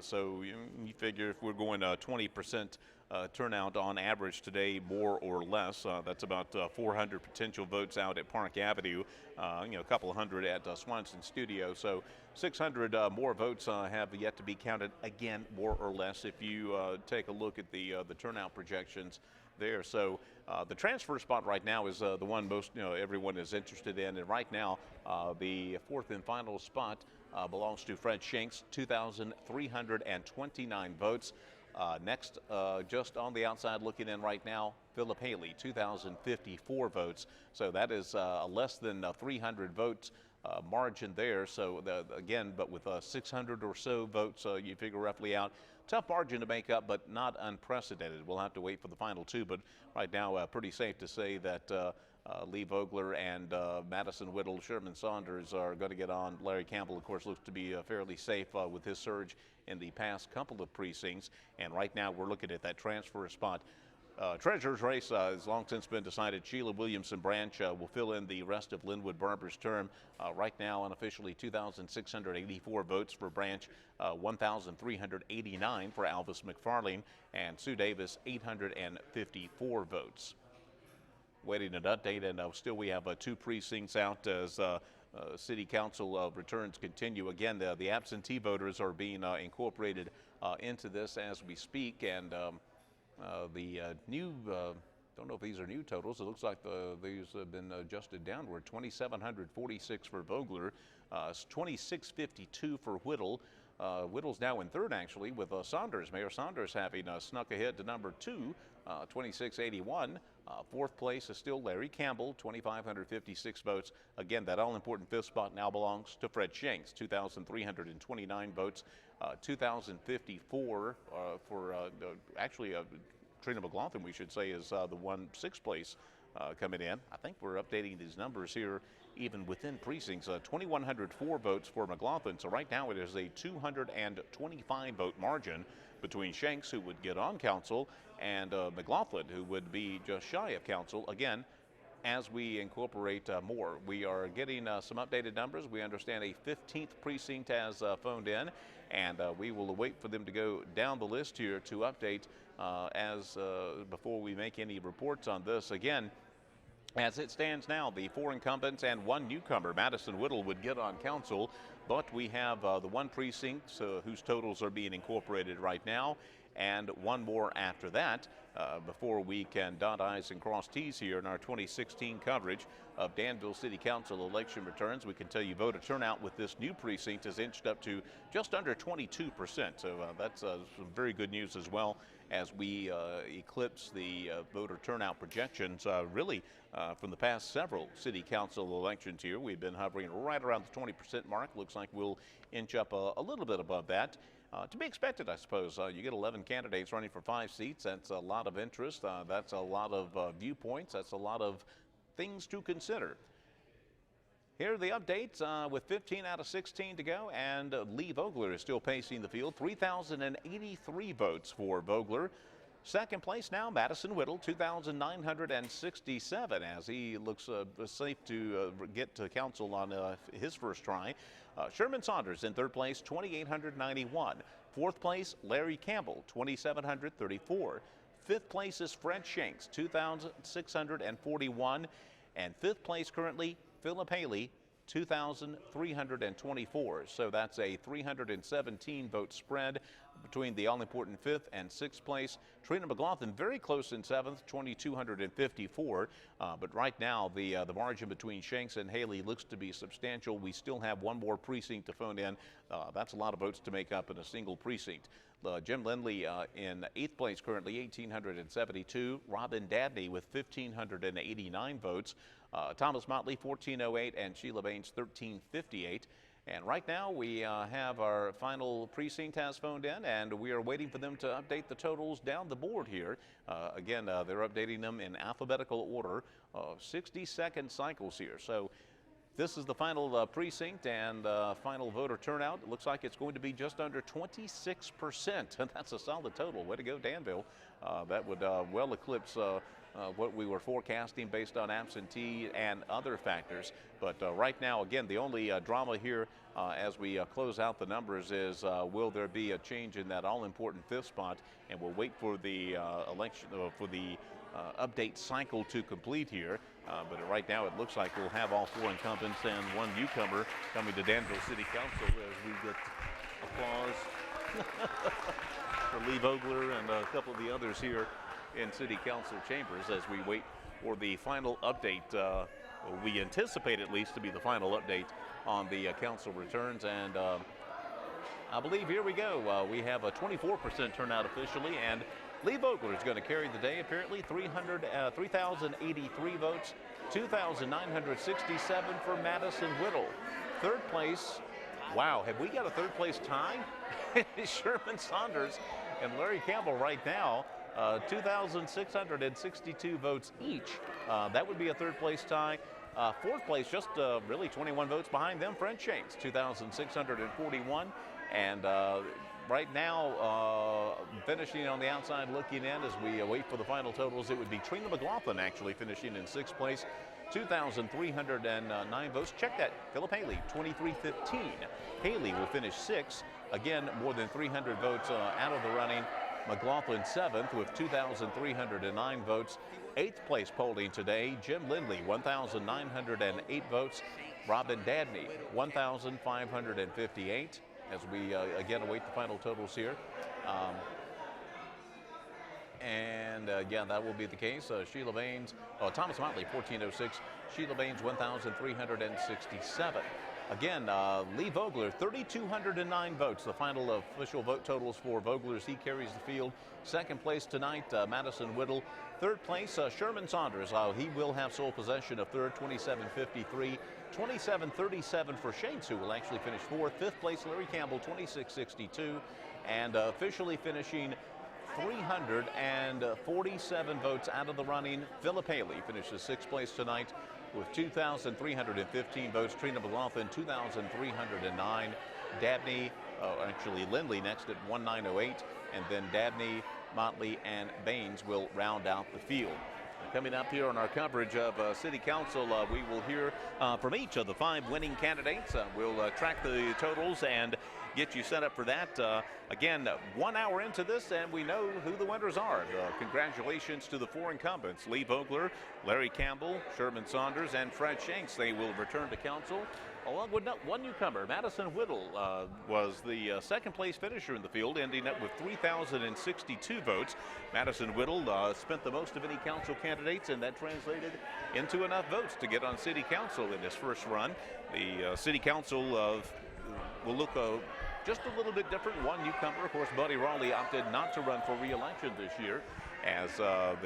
So you figure if we're going 20% turnout on average today, more or less, that's about 400 potential votes out at Park Avenue, a couple of hundred at Swanson Studio. So 600 more votes have yet to be counted, again, more or less, if you take a look at the turnout projections there. So the transfer spot right now is the one most everyone is interested in, and right now the 4th and final spot belongs to Fred Shanks, 2,329 votes. Next, just on the outside looking in right now, Philip Haley, 2,054 votes. So that is less than 300 votes margin there. So again, but with 600 or so votes, you figure roughly out. Tough margin to make up, but not unprecedented. We'll have to wait for the final 2, but right now, pretty safe to say that Lee Vogler and Madison Whittle, Sherman Saunders are going to get on. Larry Campbell, of course, looks to be fairly safe with his surge in the past couple of precincts. And right now, we're looking at that transfer spot. Treasurer's race has long since been decided. Sheila Williamson Branch will fill in the rest of Linwood Barber's term. Right now, unofficially, 2,684 votes for Branch, 1,389 for Alvis McFarlane, and Sue Davis, 854 votes. Waiting an update, and still we have 2 precincts out as City Council returns continue. Again, the absentee voters are being incorporated into this as we speak, and the new, don't know if these are new totals. It looks like these have been adjusted downward. 2,746 for Vogler, 2,652 for Whittle, Whittle's now in third, actually, with Saunders. Mayor Saunders having snuck ahead to number 2, 2681. Fourth place is still Larry Campbell, 2,556 votes. Again, that all-important fifth spot now belongs to Fred Shanks, 2,329 votes. 2,054 for actually Trina McLaughlin, we should say, is the sixth place coming in. I think we're updating these numbers here even within precincts. 2,104 votes for McLaughlin. So right now it is a 225 vote margin between Shanks, who would get on council, and McLaughlin, who would be just shy of council. Again, as we incorporate more, we are getting some updated numbers. We understand a 15th precinct has phoned in, and we will wait for them to go down the list here to update before we make any reports on this. Again, as it stands now, the 4 incumbents and 1 newcomer, Madison Whittle, would get on council, but we have the 1 precinct whose totals are being incorporated right now, and 1 more after that before we can dot I's and cross T's here in our 2016 coverage of Danville City Council election returns. We can tell you voter turnout with this new precinct is inched up to just under 22%. So that's some very good news as well, as we eclipse the voter turnout projections really from the past several city council elections here. We've been hovering right around the 20% mark. Looks like we'll inch up a little bit above that. To be expected, I suppose. You get 11 candidates running for 5 seats. That's a lot of interest. That's a lot of viewpoints. That's a lot of things to consider. Here are the updates with 15 out of 16 to go, and Lee Vogler is still pacing the field. 3,083 votes for Vogler. Second place now, Madison Whittle, 2,967, as he looks safe to get to council on his first try. Sherman Saunders in third place, 2,891. Fourth place, Larry Campbell, 2,734. Fifth place is Fred Shanks, 2,641. And fifth place currently, Philip Haley, 2,324. So that's a 317 vote spread between the all-important 5th and 6th place. Trina McLaughlin very close in 7th, 2,254. But right now, the margin between Shanks and Haley looks to be substantial. We still have 1 more precinct to phone in. That's a lot of votes to make up in a single precinct. Jim Lindley in 8th place currently, 1,872. Robin Dabney with 1,589 votes. Thomas Motley, 1,408, and Sheila Baines, 1,358. And right now we have our final precinct has phoned in, and we are waiting for them to update the totals down the board here. Again, they're updating them in alphabetical order, 60-second cycles here. So this is the final precinct and final voter turnout. It looks like it's going to be just under 26%. And that's a solid total. Way to go, Danville. That would well eclipse what we were forecasting based on absentee and other factors. But right now, again, the only drama here as we close out the numbers is will there be a change in that all-important 5th spot? And we'll wait for the election, for the update cycle to complete here. But right now, it looks like we'll have all 4 incumbents and 1 newcomer coming to Danville City Council as we get applause for Lee Vogler and a couple of the others here in City Council chambers as we wait for the final update. We anticipate at least to be the final update on the council returns, and I believe here we go. We have a 24% turnout officially, and Lee Vogler is going to carry the day apparently. 3,083 votes, 2,967 for Madison Whittle. Third place, wow, have we got a third place tie? Sherman Saunders and Larry Campbell right now. 2,662 votes each. That would be a third place tie. Fourth place, just really 21 votes behind them, Fred Shanks, 2,641. And right now, finishing on the outside looking in as we wait for the final totals, it would be Trina McLaughlin actually finishing in 6th place, 2,309 votes. Check that, Philip Haley, 2,315. Haley will finish 6th. Again, more than 300 votes out of the running. McLaughlin 7th with 2,309 votes. 8th place polling today, Jim Lindley, 1,908 votes. Robin Dabney, 1,558. As we again await the final totals here. Yeah, that will be the case. Sheila Baines, Thomas Motley, 1,406. Sheila Baines, 1,367. Again, Lee Vogler, 3,209 votes. The final official vote totals for Vogler as he carries the field. Second place tonight, Madison Whittle. Third place, Sherman Saunders. He will have sole possession of third, 27.53. 27.37 for Shanks, who will actually finish fourth. Fifth place, Larry Campbell, 26.62. And officially finishing 347 votes out of the running, Philip Haley finishes sixth place tonight with 2,315 votes. Trina McLaughlin, 2,309. Dabney, Lindley next at 1,908. And then Dabney, Motley, and Baines will round out the field. Coming up here on our coverage of City Council, we will hear from each of the 5 winning candidates. We'll track the totals and get you set up for that. Again, 1 hour into this, and we know who the winners are. Congratulations to the 4 incumbents: Lee Vogler, Larry Campbell, Sherman Saunders, and Fred Shanks. They will return to council, along with one newcomer. Madison Whittle was the second place finisher in the field, ending up with 3,062 votes. Madison Whittle spent the most of any council candidates, and that translated into enough votes to get on city council in his first run. The city council will look just a little bit different. One newcomer, of course, Buddy Raleigh, opted not to run for re-election this year, as the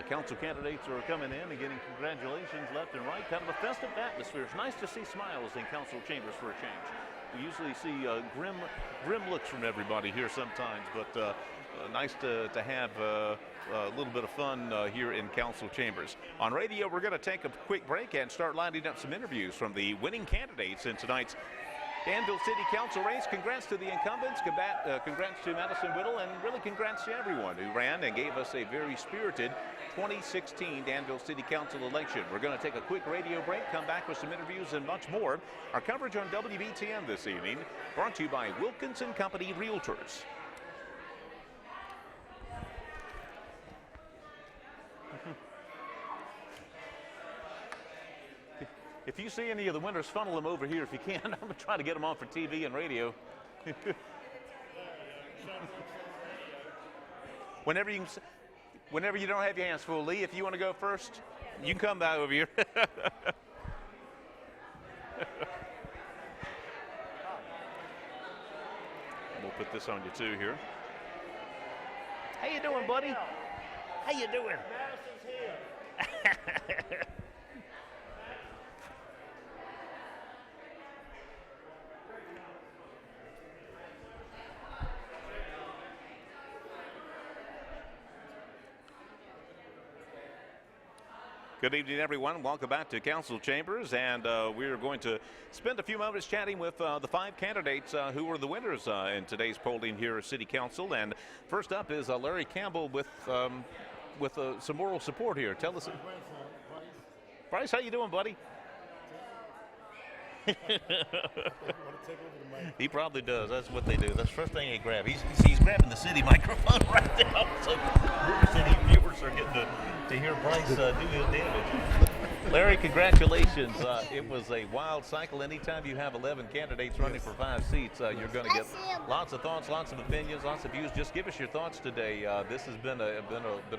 council candidates are coming in and getting congratulations left and right. Kind of a festive atmosphere. It's nice to see smiles in council chambers for a change. We usually see grim looks from everybody here sometimes, but nice to have a little bit of fun here in council chambers. On radio, we're going to take a quick break and start lining up some interviews from the winning candidates in tonight's Danville City Council race. Congrats to the incumbents, congrats to Madison Whittle, and really congrats to everyone who ran and gave us a very spirited 2016 Danville City Council election. We're going to take a quick radio break, come back with some interviews and much more. Our coverage on WBTN this evening brought to you by Wilkinson Company Realtors. If you see any of the winners, funnel them over here if you can. I'm going to try to get them on for TV and radio. Whenever you don't have your hands full, Lee, if you want to go first, you can come by over here. We'll put this on you too here. How you doing, buddy? How you doing? Madison's here. Good evening, everyone. Welcome back to Council Chambers, and we're going to spend a few moments chatting with the 5 candidates who were the winners in today's polling here at City Council. And first up is Larry Campbell with some moral support here. Tell us, Bryce, how you doing, buddy? He probably does. That's what they do. That's the first thing they grab. He's grabbing the city microphone right now. So city viewers are getting to hear Bryce do his damage. Larry, congratulations. It was a wild cycle. Anytime you have 11 candidates running for 5 seats, you're going to get lots of thoughts, lots of opinions, lots of views. Just give us your thoughts today. This has been a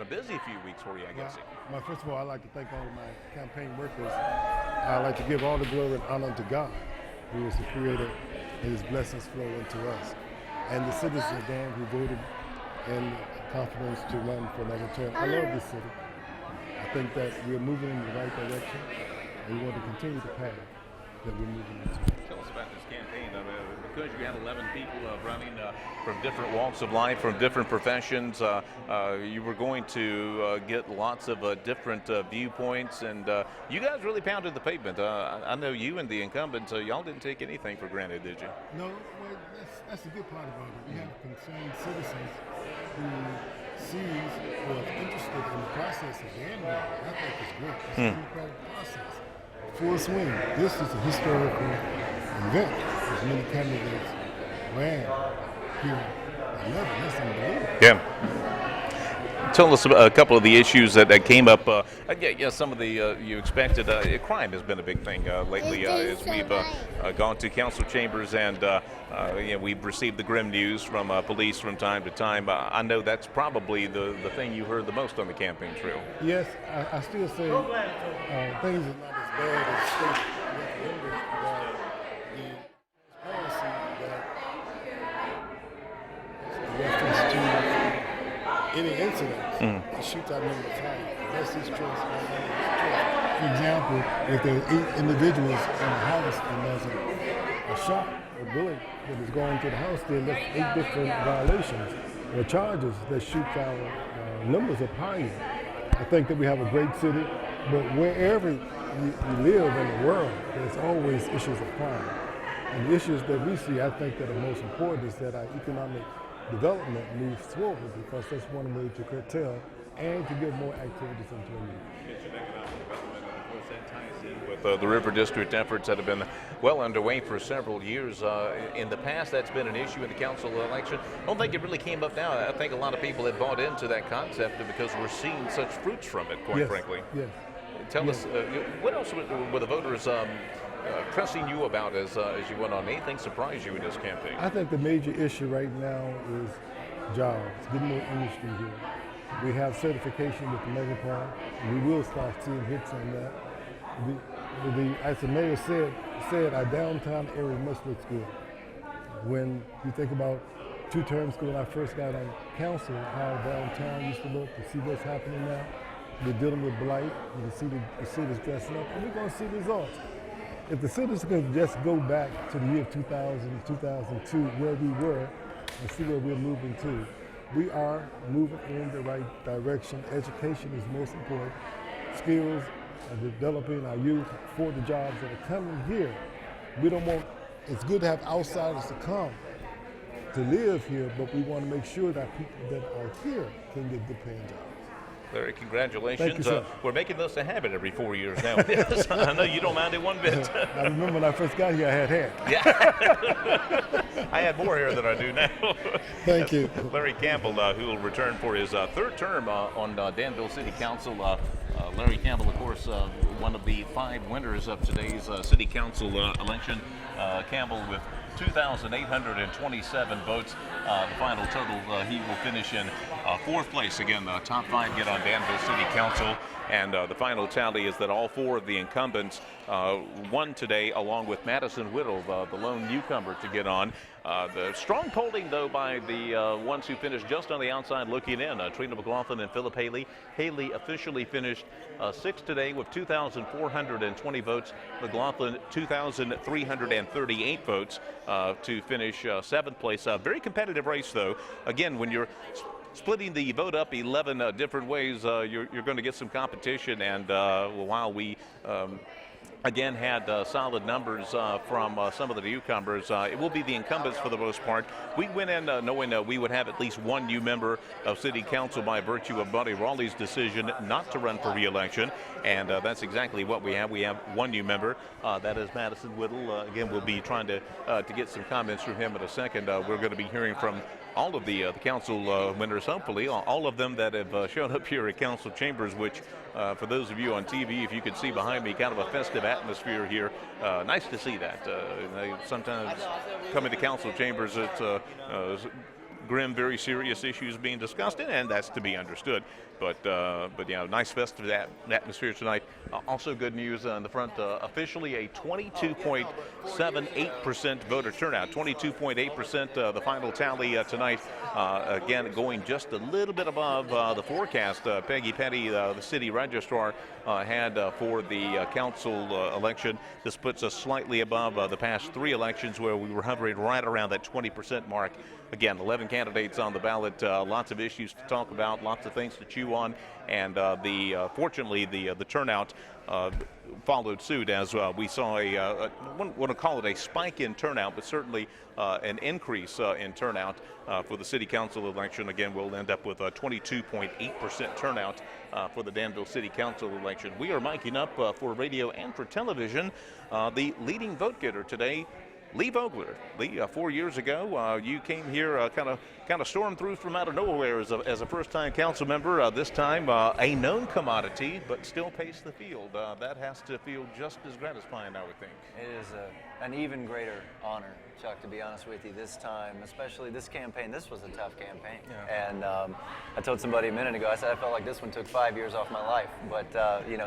busy few weeks for you, I guess. Well, first of all, I'd like to thank all of my campaign workers. I'd like to give all the glory and honor to God, who is the creator, and his blessings flow into us. And the citizens of Dan who voted in confidence to run for another term. I love this city. I think that we're moving in the right direction, and we want to continue the path that we're moving into. Tell us about this campaign. Because you had 11 people running from different walks of life, from different professions, you were going to get lots of different viewpoints, and you guys really pounded the pavement. I know you and the incumbents, y'all didn't take anything for granted, did you? No, well, that's the good part about it. We have concerned citizens who sees or is interested in the process of Dan winning. I think it's great. It's a democratic process. Full swing. This is a historical event. As many candidates ran here at 11. That's unbelievable. Yeah. Tell us a couple of the issues that came up. Some of the you expected. Crime has been a big thing lately as we've gone to council chambers, and we've received the grim news from police from time to time. I know that's probably the thing you heard the most on the campaign trail. Yes, I still say things are not as bad as state referendums any incidents, the shootout number is high. That's his choice. For example, if there are 8 individuals in a house and there's a shot, a bullet that is going to the house, then that's 8 different violations or charges that shootout numbers up higher. I think that we have a great city, but wherever you live in the world, there's always issues of crime. And the issues that we see, I think that are most important is that our economic development moves forward, because that's one way to curtail and to get more activities into a community. With the River District efforts that have been well underway for several years. In the past, that's been an issue in the council election. I don't think it really came up now. I think a lot of people have bought into that concept because we're seeing such fruits from it, quite frankly. Yes. Tell us, what else were the voters pressing you about as you went on? Anything surprised you in this campaign? I think the major issue right now is jobs, getting more industry here. We have certification with the mega park. We will start seeing hits on that. As the mayor said, our downtown area must look good. When you think about 2 terms ago when I first got on council, how downtown used to look, to see what's happening now. We're dealing with blight, you can see the city's dressing up, and we're going to see results. If the city's going to just go back to the year 2000, 2002, where we were, and see where we're moving to, we are moving in the right direction. Education is most important. Skills, and developing our youth for the jobs that are coming here. We don't want, it's good to have outsiders to come to live here, but we want to make sure that people that are here can get good paying jobs. Larry, congratulations. Thank you, sir. We're making this a habit every 4 years now. I know you don't mind it one bit. I remember when I first got here, I had hair. Yeah. I had more hair than I do now. Thank you. Larry Campbell, who will return for his 3rd term on Danville City Council. Larry Campbell, of course, one of the 5 winners of today's City Council election. Campbell with 2,827 votes. The final total, he will finish in 4th place. Again, the top 5 get on Danville City Council. And the final tally is that all 4 of the incumbents won today, along with Madison Whittle, the lone newcomer to get on. The strong polling, though, by the ones who finished just on the outside looking in. Trina McLaughlin and Philip Haley. Haley officially finished 6th today with 2,420 votes. McLaughlin, 2,338 votes to finish 7th place. Very competitive race, though. Again, when you're splitting the vote up 11 different ways, you're going to get some competition. And while we again had solid numbers from some of the newcomers, it will be the incumbents for the most part. We went in knowing we would have at least 1 new member of City Council by virtue of Buddy Rawley's decision not to run for re-election, and that's exactly what we have. We have 1 new member. That is Madison Whittle. Again, we'll be trying to get some comments from him in a second. We're going to be hearing from all of the council winners, hopefully, all of them that have shown up here at council chambers, which for those of you on TV, if you could see behind me, kind of a festive atmosphere here. Nice to see that. Sometimes coming to council chambers, it's grim, very serious issues being discussed, and that's to be understood. But yeah, nice festive atmosphere tonight. Also good news on the front, officially a 22.78% voter turnout, 22.8% the final tally tonight. Again, going just a little bit above the forecast Peggy Petty, the city registrar, had for the council election. This puts us slightly above the past 3 elections where we were hovering right around that 20% mark. Again, 11 candidates on the ballot, lots of issues to talk about, lots of things to chew on, and fortunately the turnout followed suit as we saw I want to call it a spike in turnout, but certainly an increase in turnout for the city council election. Again, we'll end up with a 22.8% turnout for the Danville City Council election. We are miking up for radio and for television. The leading vote getter today, Lee Vogler. Lee, 4 years ago, you came here, kind of stormed through from out of nowhere as a first-time council member. This time, a known commodity, but still paced the field. That has to feel just as gratifying, I would think. It is an even greater honor, Chuck, to be honest with you. This time, especially this campaign, this was a tough campaign. Yeah. And I told somebody a minute ago, I said I felt like this one took 5 years off my life. But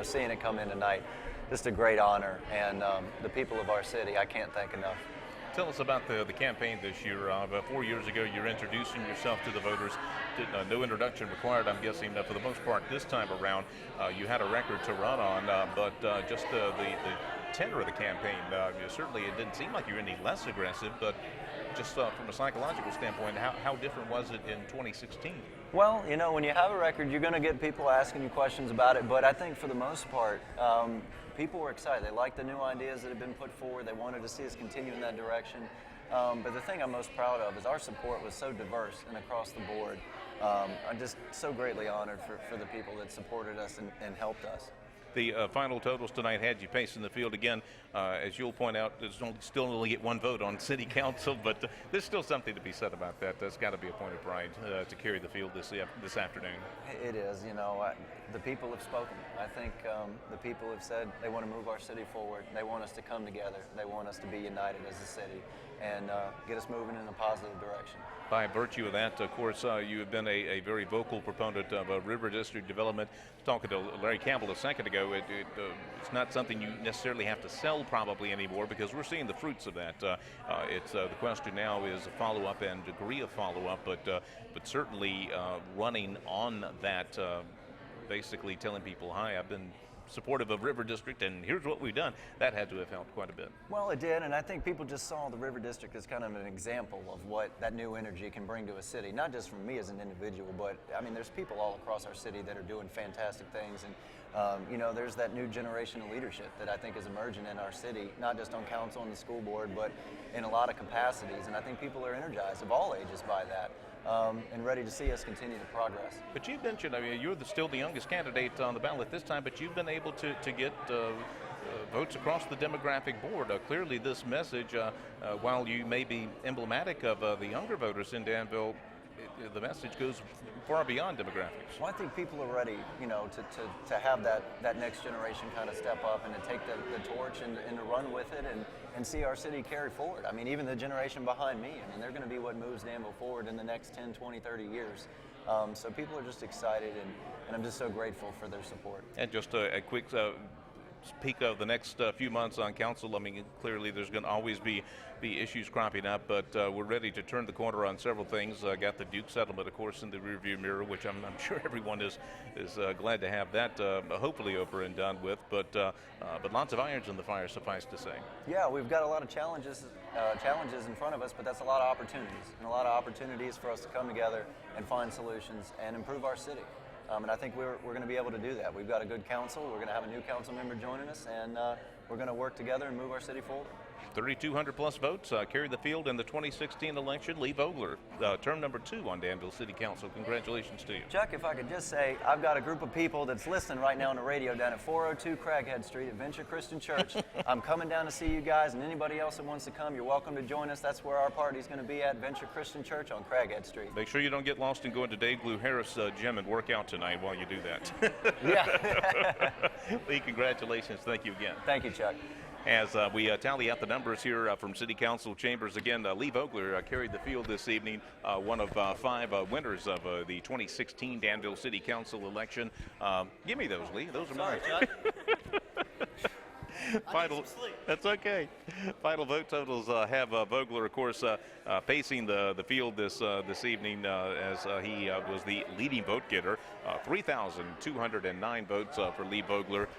seeing it come in tonight, just a great honor, and the people of our city, I can't thank enough. Tell us about the campaign this year. About 4 years ago, you're introducing yourself to the voters. No introduction required, I'm guessing, for the most part this time around. You had a record to run on, but just the tenor of the campaign, certainly it didn't seem like you were any less aggressive, but just from a psychological standpoint, how different was it in 2016? Well, you know, when you have a record, you're going to get people asking you questions about it, but I think for the most part, people were excited. They liked the new ideas that had been put forward. They wanted to see us continue in that direction. But the thing I'm most proud of is our support was so diverse and across the board. I'm just so greatly honored for the people that supported us and helped us. The final totals tonight had you pacing the field again. As you'll point out, there's still only get one vote on city council, but there's still something to be said about that. That's got to be a point of pride to carry the field this afternoon. It is. You know, the people have spoken. I think the people have said they want to move our city forward. They want us to come together. They want us to be united as a city and get us moving in a positive direction. By virtue of that, of course, you have been a very vocal proponent of river district development. Talking to Larry Campbell a second ago, it's not something you necessarily have to sell probably anymore because we're seeing the fruits of that. It's the question now is a follow-up and degree of follow-up, but certainly running on that, basically telling people, hi, I've been supportive of River District, and here's what we've done. That had to have helped quite a bit. Well, it did, and I think people just saw the River District as kind of an example of what that new energy can bring to a city. Not just from me as an individual, but I mean, there's people all across our city that are doing fantastic things, and you know, there's that new generation of leadership that I think is emerging in our city, not just on council and the school board, but in a lot of capacities, and I think people are energized of all ages by that. And ready to see us continue to progress. But you mentioned, I mean, you're still the youngest candidate on the ballot this time, but you've been able to get votes across the demographic board. Clearly this message, while you may be emblematic of the younger voters in Danville, the message goes far beyond demographics. Well, I think people are ready, you know, to have that next generation kind of step up and to take the torch and to run with it and see our city carry forward. I mean, even the generation behind me, I mean, they're going to be what moves Danville forward in the next 10, 20, 30 years. So people are just excited, and I'm just so grateful for their support. And just a quick peek of the next few months on council. I mean, clearly there's going to always be issues cropping up, but we're ready to turn the corner on several things. Got the Duke settlement, of course, in the rearview mirror, which I'm sure everyone is glad to have that hopefully over and done with. But lots of irons in the fire, suffice to say. Yeah, we've got a lot of challenges in front of us, but that's a lot of opportunities, and a lot of opportunities for us to come together and find solutions and improve our city. And I think we're going to be able to do that. We've got a good council. We're going to have a new council member joining us, and we're going to work together and move our city forward. 3,200 plus votes carried the field in the 2016 election. Lee Vogler, term number 2 on Danville City Council. Congratulations to you. Chuck, if I could just say, I've got a group of people that's listening right now on the radio down at 402 Craighead Street at Venture Christian Church. I'm coming down to see you guys, and anybody else that wants to come, you're welcome to join us. That's where our party's going to be at, Venture Christian Church on Craighead Street. Make sure you don't get lost and go into Dave Blue Harris gym and work out tonight while you do that. Yeah. Lee, congratulations. Thank you again. Thank you, Chuck. As we tally out the numbers here from City Council chambers, again, Lee Vogler carried the field this evening, one of 5 winners of the 2016 Danville City Council election. Give me those, Lee. Those are mine. Chuck. Final, that's okay. Final vote totals have Vogler, of course, pacing the field this evening as he was the leading vote getter. 3,209 votes for Lee Vogler.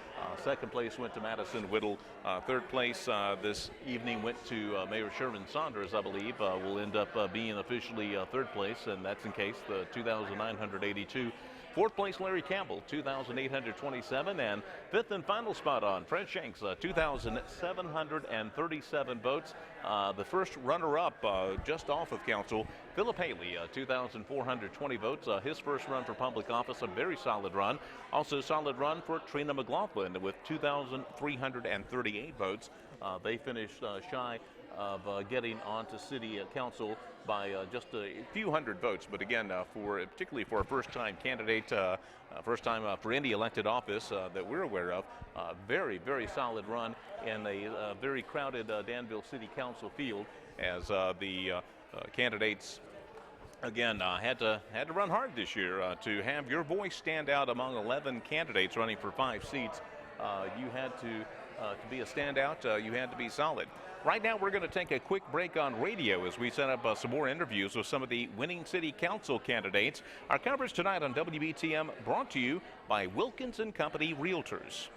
Second place went to Madison Whittle. Third place this evening went to Mayor Sherman Saunders, I believe. Will end up being officially third place, and that's in case the 2,982. Fourth place, Larry Campbell, 2,827. And fifth and final spot on Fred Shanks, 2,737 votes. The first runner-up just off of council, Philip Haley, 2,420 votes. His first run for public office, a very solid run. Also a solid run for Trina McLaughlin with 2,338 votes. They finished shy of getting onto city council by just a few hundred votes. But again, particularly for a first-time candidate, first time for any elected office that we're aware of, very, very solid run in a very crowded Danville City Council field as the candidates again had to run hard this year to have your voice stand out among 11 candidates running for 5 seats. You had to to be a standout, you had to be solid. Right now, we're going to take a quick break on radio as we set up some more interviews with some of the winning city council candidates. Our coverage tonight on WBTM brought to you by Wilkins & Company Realtors.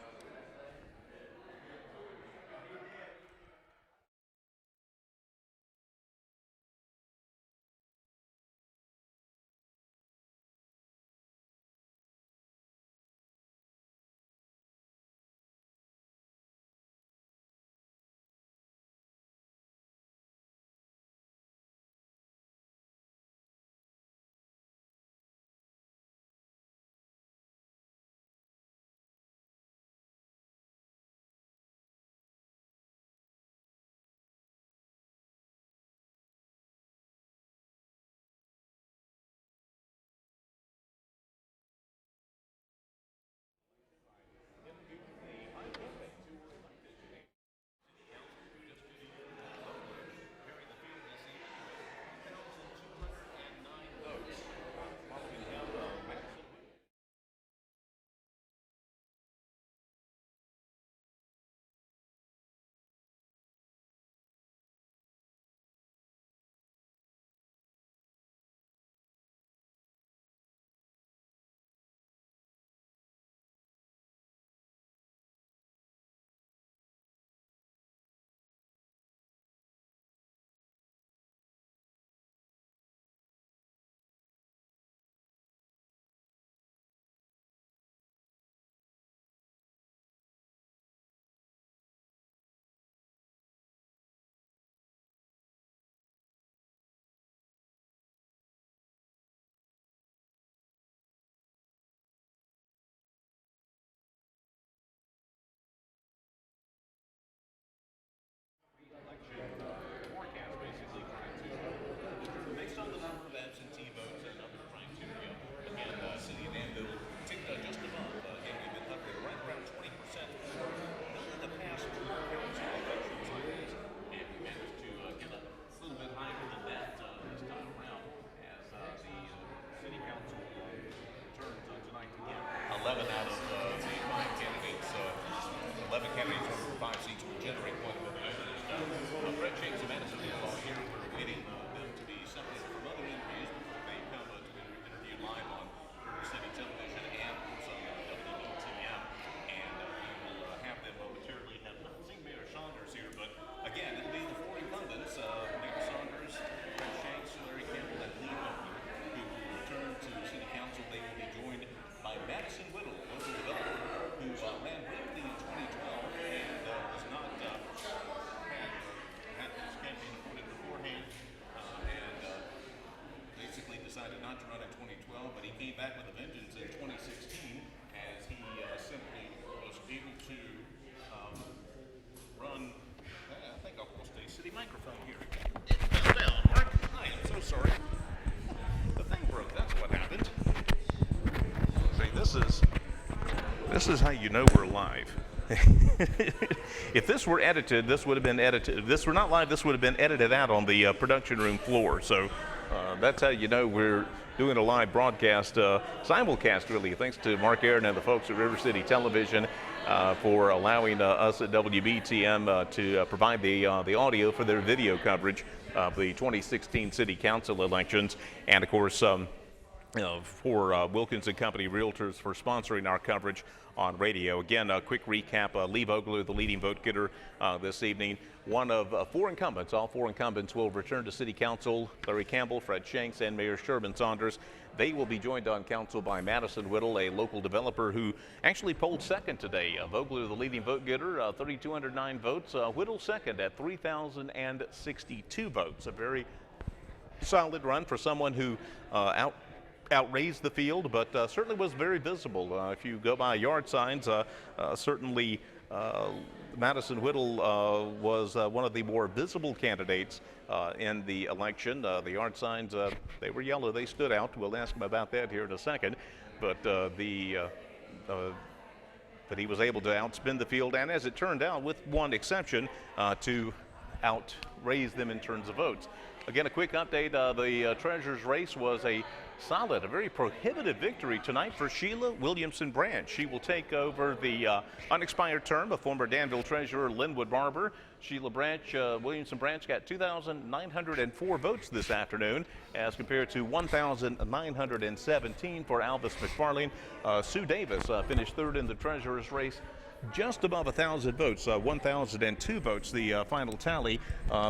This is how you know we're live. If this were edited, this would have been edited. If this were not live, this would have been edited out on the production room floor. So that's how you know we're doing a live broadcast, simulcast really. Thanks to Mark Aaron and the folks at River City Television for allowing us at WBTM to provide the audio for their video coverage of the 2016 City Council elections. And of course, for Wilkins & Company Realtors for sponsoring our coverage on radio. Again, a quick recap. Lee Vogler, the leading vote getter this evening. One of four incumbents. All four incumbents will return to City Council. Larry Campbell, Fred Shanks, and Mayor Sherman Saunders. They will be joined on council by Madison Whittle, a local developer who actually polled second today. Vogler, the leading vote getter, 3,209 votes. Whittle second at 3,062 votes. A very solid run for someone who outraised the field, but certainly was very visible. If you go by yard signs, certainly Madison Whittle was one of the more visible candidates in the election. The yard signs, they were yellow. They stood out. We'll ask him about that here in a second. But but he was able to outspin the field, and as it turned out, with one exception, to outraise them in terms of votes. Again, a quick update. The treasurer's race was a Solid, a very prohibitive victory tonight for Sheila Williamson Branch. She will take over the unexpired term of former Danville Treasurer Linwood Barber. Sheila Williamson Branch got 2,904 votes this afternoon as compared to 1,917 for Alvis McFarlane. Sue Davis finished third in the treasurer's race, just above 1,000 votes, 1,002 votes, the final tally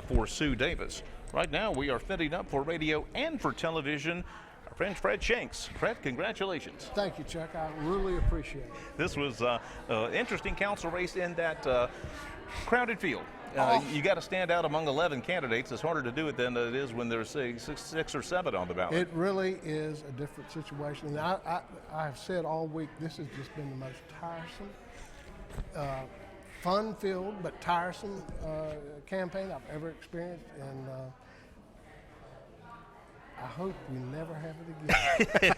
for Sue Davis. Right now we are fitting up for radio and for television. Our friend Fred Shanks. Fred, congratulations. Thank you, Chuck. I really appreciate it. This was an interesting council race in that crowded field. You got to stand out among 11 candidates. It's harder to do it than it is when there's six or seven on the ballot. It really is a different situation. And I have said all week, this has just been the most tiresome, fun-filled but tiresome campaign I've ever experienced. And I hope we never have it again.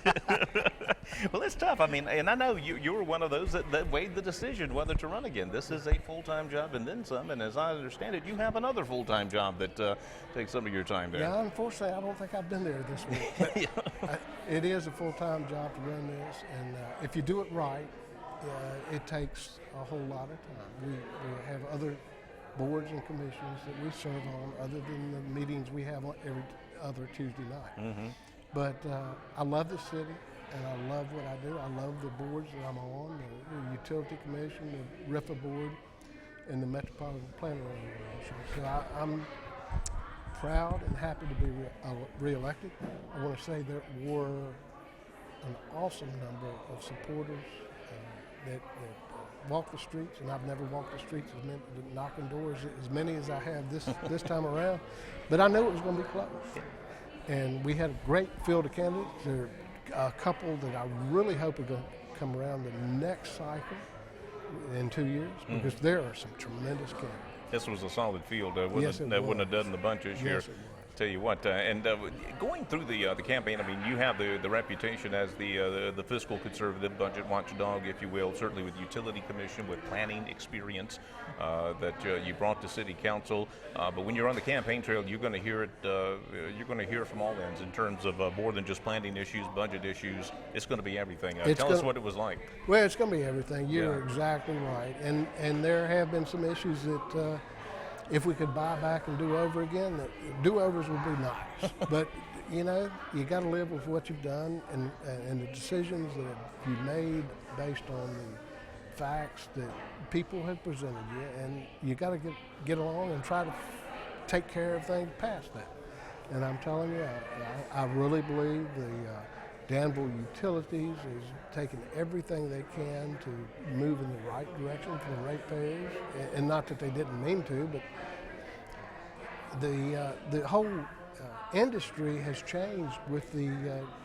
Well, it's tough. I mean, and I know you were one of those that weighed the decision whether to run again. This is a full-time job and then some, and as I understand it, you have another full-time job that takes some of your time there. Yeah, unfortunately, I don't think I've been there this week. But it is a full-time job to run this, and if you do it right, it takes a whole lot of time. We have other boards and commissions that we serve on other than the meetings we have on every other Tuesday night. Mm-hmm. But I love the city, and I love what I do. I love the boards that I'm on, the Utility Commission, the RIFA Board, and the Metropolitan Planning Organization. So I'm proud and happy to be re-elected. I want to say there were an awesome number of supporters that walk the streets, and I've never walked the streets knocking doors as many as I have this time around. But I knew it was going to be close. And we had a great field of candidates. There are a couple that I really hope are going to come around the next cycle in 2 years, because there are some tremendous candidates. This was a solid field. Yes, it wouldn't was. have done the bunches here. Yes, it was. Tell you what, and going through the campaign, I mean, you have the reputation as the fiscal conservative budget watchdog, if you will, certainly with the Utility Commission, with planning experience that you brought to City Council. But when you're on the campaign trail, you're going to hear it. You're going to hear from all ends in terms of more than just planning issues, budget issues. It's going to be everything. Tell us what it was like. Well, it's going to be everything. You're exactly right, and there have been some issues that. If we could buy back and do over again, do-overs would be nice. But, you know, you got to live with what you've done and the decisions that you've made based on the facts that people have presented you. And you got to get along and try to take care of things past that. And I'm telling you, I really believe the Danville Utilities is taking everything they can to move in the right direction for the ratepayers, and not that they didn't mean to, but the whole industry has changed with the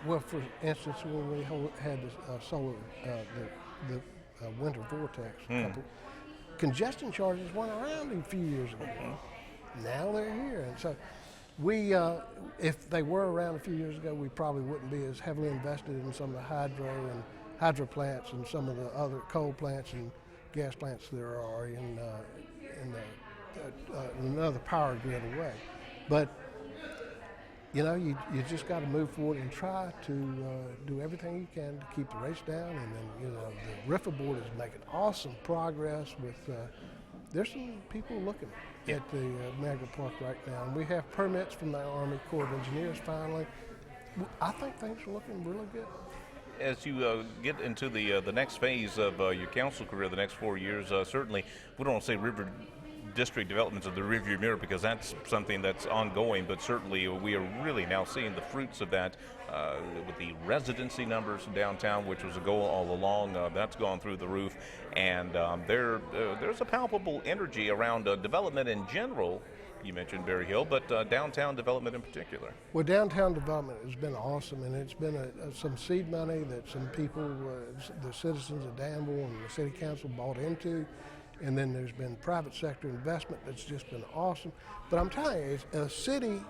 well, for instance, when we had the solar, the winter vortex, congestion charges went around a few years ago. Now they're here, and so. We, if they were around a few years ago, we probably wouldn't be as heavily invested in some of the hydro plants and some of the other coal plants and gas plants there are in another power grid away. But you know, you just got to move forward and try to do everything you can to keep the rates down. And then, you know, the RIFA board is making awesome progress with. There's some people looking at the Niagara Park right now, and we have permits from the Army Corps of Engineers finally. I think things are looking really good. As you get into the next phase of your council career, the next 4 years, certainly we don't want to say river district developments of the rearview mirror because that's something that's ongoing, but certainly we are really now seeing the fruits of that with the residency numbers downtown, which was a goal all along. That's gone through the roof, and there's a palpable energy around development in general. You mentioned Berry Hill, but downtown development in particular. Well, downtown development has been awesome, and it's been some seed money that some people, the citizens of Danville and the city council bought into. And then there's been private sector investment that's just been awesome. But I'm telling you, a city,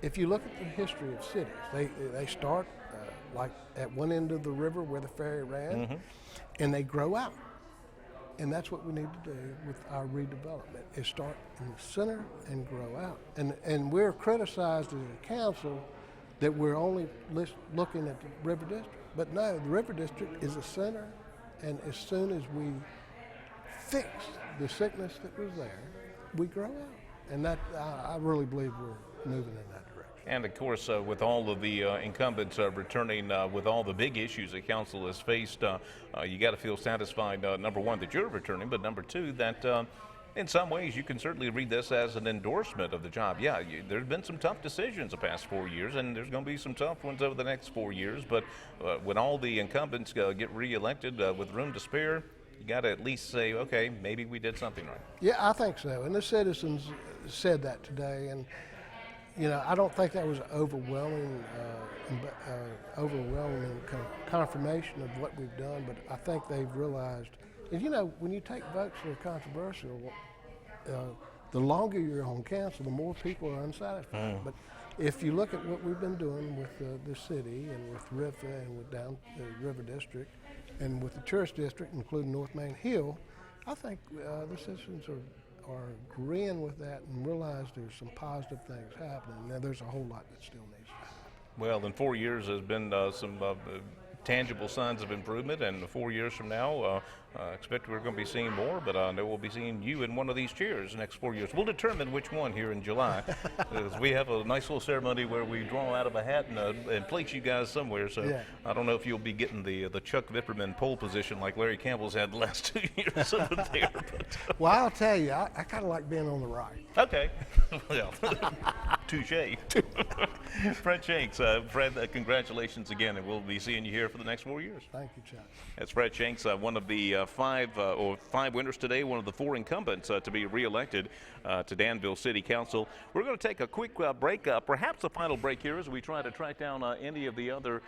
if you look at the history of cities, they start like at one end of the river where the ferry ran, and they grow out. And that's what we need to do with our redevelopment, is start in the center and grow out. And we're criticized as a council that we're only looking at the River District. But no, the River District is a center, and as soon as we fix the sickness that was there, we grow out. And that, I really believe we're moving in that direction. And of course, with all of the incumbents returning with all the big issues that council has faced, you got to feel satisfied, number one, that you're returning, but number two, that in some ways you can certainly read this as an endorsement of the job. Yeah, there's been some tough decisions the past 4 years, and there's going to be some tough ones over the next 4 years, but when all the incumbents get reelected with room to spare, you got to at least say, okay, maybe we did something right. Yeah, I think so. And the citizens said that today. And, you know, I don't think that was overwhelming confirmation of what we've done, but I think they've realized, and you know, when you take votes that are controversial, the longer you're on council, the more people are unsatisfied. But if you look at what we've been doing with the city and with RIFA and with down the River District and with the Tourist District, including North Main Hill, I think the citizens are agreeing with that and realize there's some positive things happening. Now, there's a whole lot that still needs to happen. Well, in 4 years has been some tangible signs of improvement, and 4 years from now, I expect we're going to be seeing more, but I know we'll be seeing you in one of these chairs the next 4 years. We'll determine which one here in July. We have a nice little ceremony where we draw out of a hat and place you guys somewhere, so yeah. I don't know if you'll be getting the Chuck Vipperman pole position like Larry Campbell's had the last 2 years over there. But, well, I'll tell you, I kind of like being on the right. Okay. Well, touche. Fred Shanks. Fred, congratulations again, and we'll be seeing you here for the next 4 years. Thank you, Chuck. That's Fred Shanks, one of the five winners today, one of the 4 incumbents to be reelected to Danville City Council. We're going to take a quick break, perhaps a final break here as we try to track down any of the other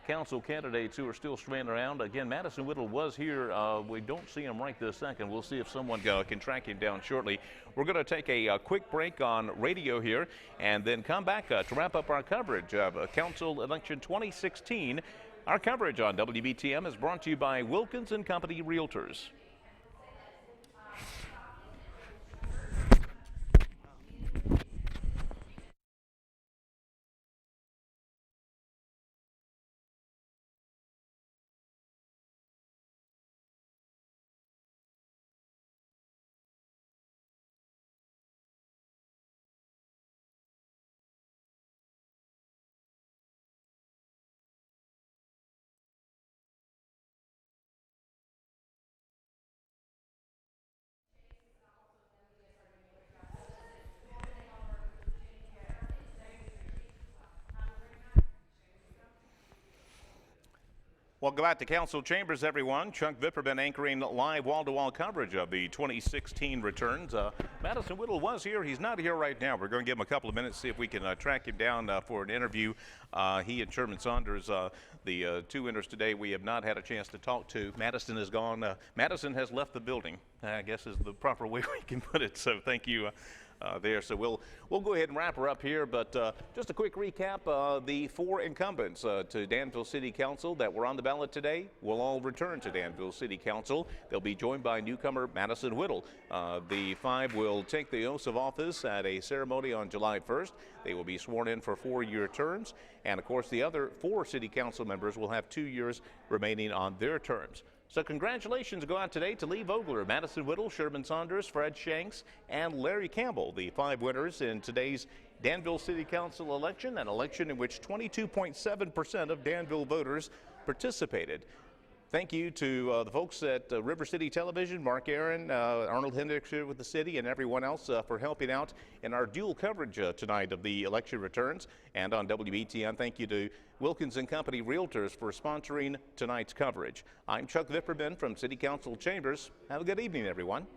council candidates who are still stranded around. Again, Madison Whittle was here. We don't see him right this second. We'll see if someone can track him down shortly. We're going to take a quick break on radio here and then come back to wrap up our coverage of Council Election 2016. Our coverage on WBTM is brought to you by Wilkins & Company Realtors. Welcome back to Council Chambers, everyone. Chuck Vipperman anchoring live wall-to-wall coverage of the 2016 returns. Madison Whittle was here. He's not here right now. We're going to give him a couple of minutes, see if we can track him down for an interview. He and Sherman Saunders, the 2 winners today, we have not had a chance to talk to. Madison is gone. Madison has left the building, I guess is the proper way we can put it. So thank you. There. So we'll go ahead and wrap her up here, but just a quick recap. The 4 incumbents to Danville City Council that were on the ballot today will all return to Danville City Council. They'll be joined by newcomer Madison Whittle. The 5 will take the oaths of office at a ceremony on July 1st. They will be sworn in for 4-year terms, and of course the other 4 city council members will have 2 years remaining on their terms. So congratulations go out today to Lee Vogler, Madison Whittle, Sherman Saunders, Fred Shanks, and Larry Campbell, the 5 winners in today's Danville City Council election, an election in which 22.7% of Danville voters participated. Thank you to the folks at River City Television, Mark Aaron, Arnold Hendricks here with the city, and everyone else for helping out in our dual coverage tonight of the election returns. And on WBTN, thank you to Wilkins & Company Realtors for sponsoring tonight's coverage. I'm Chuck Vipperman from City Council Chambers. Have a good evening, everyone.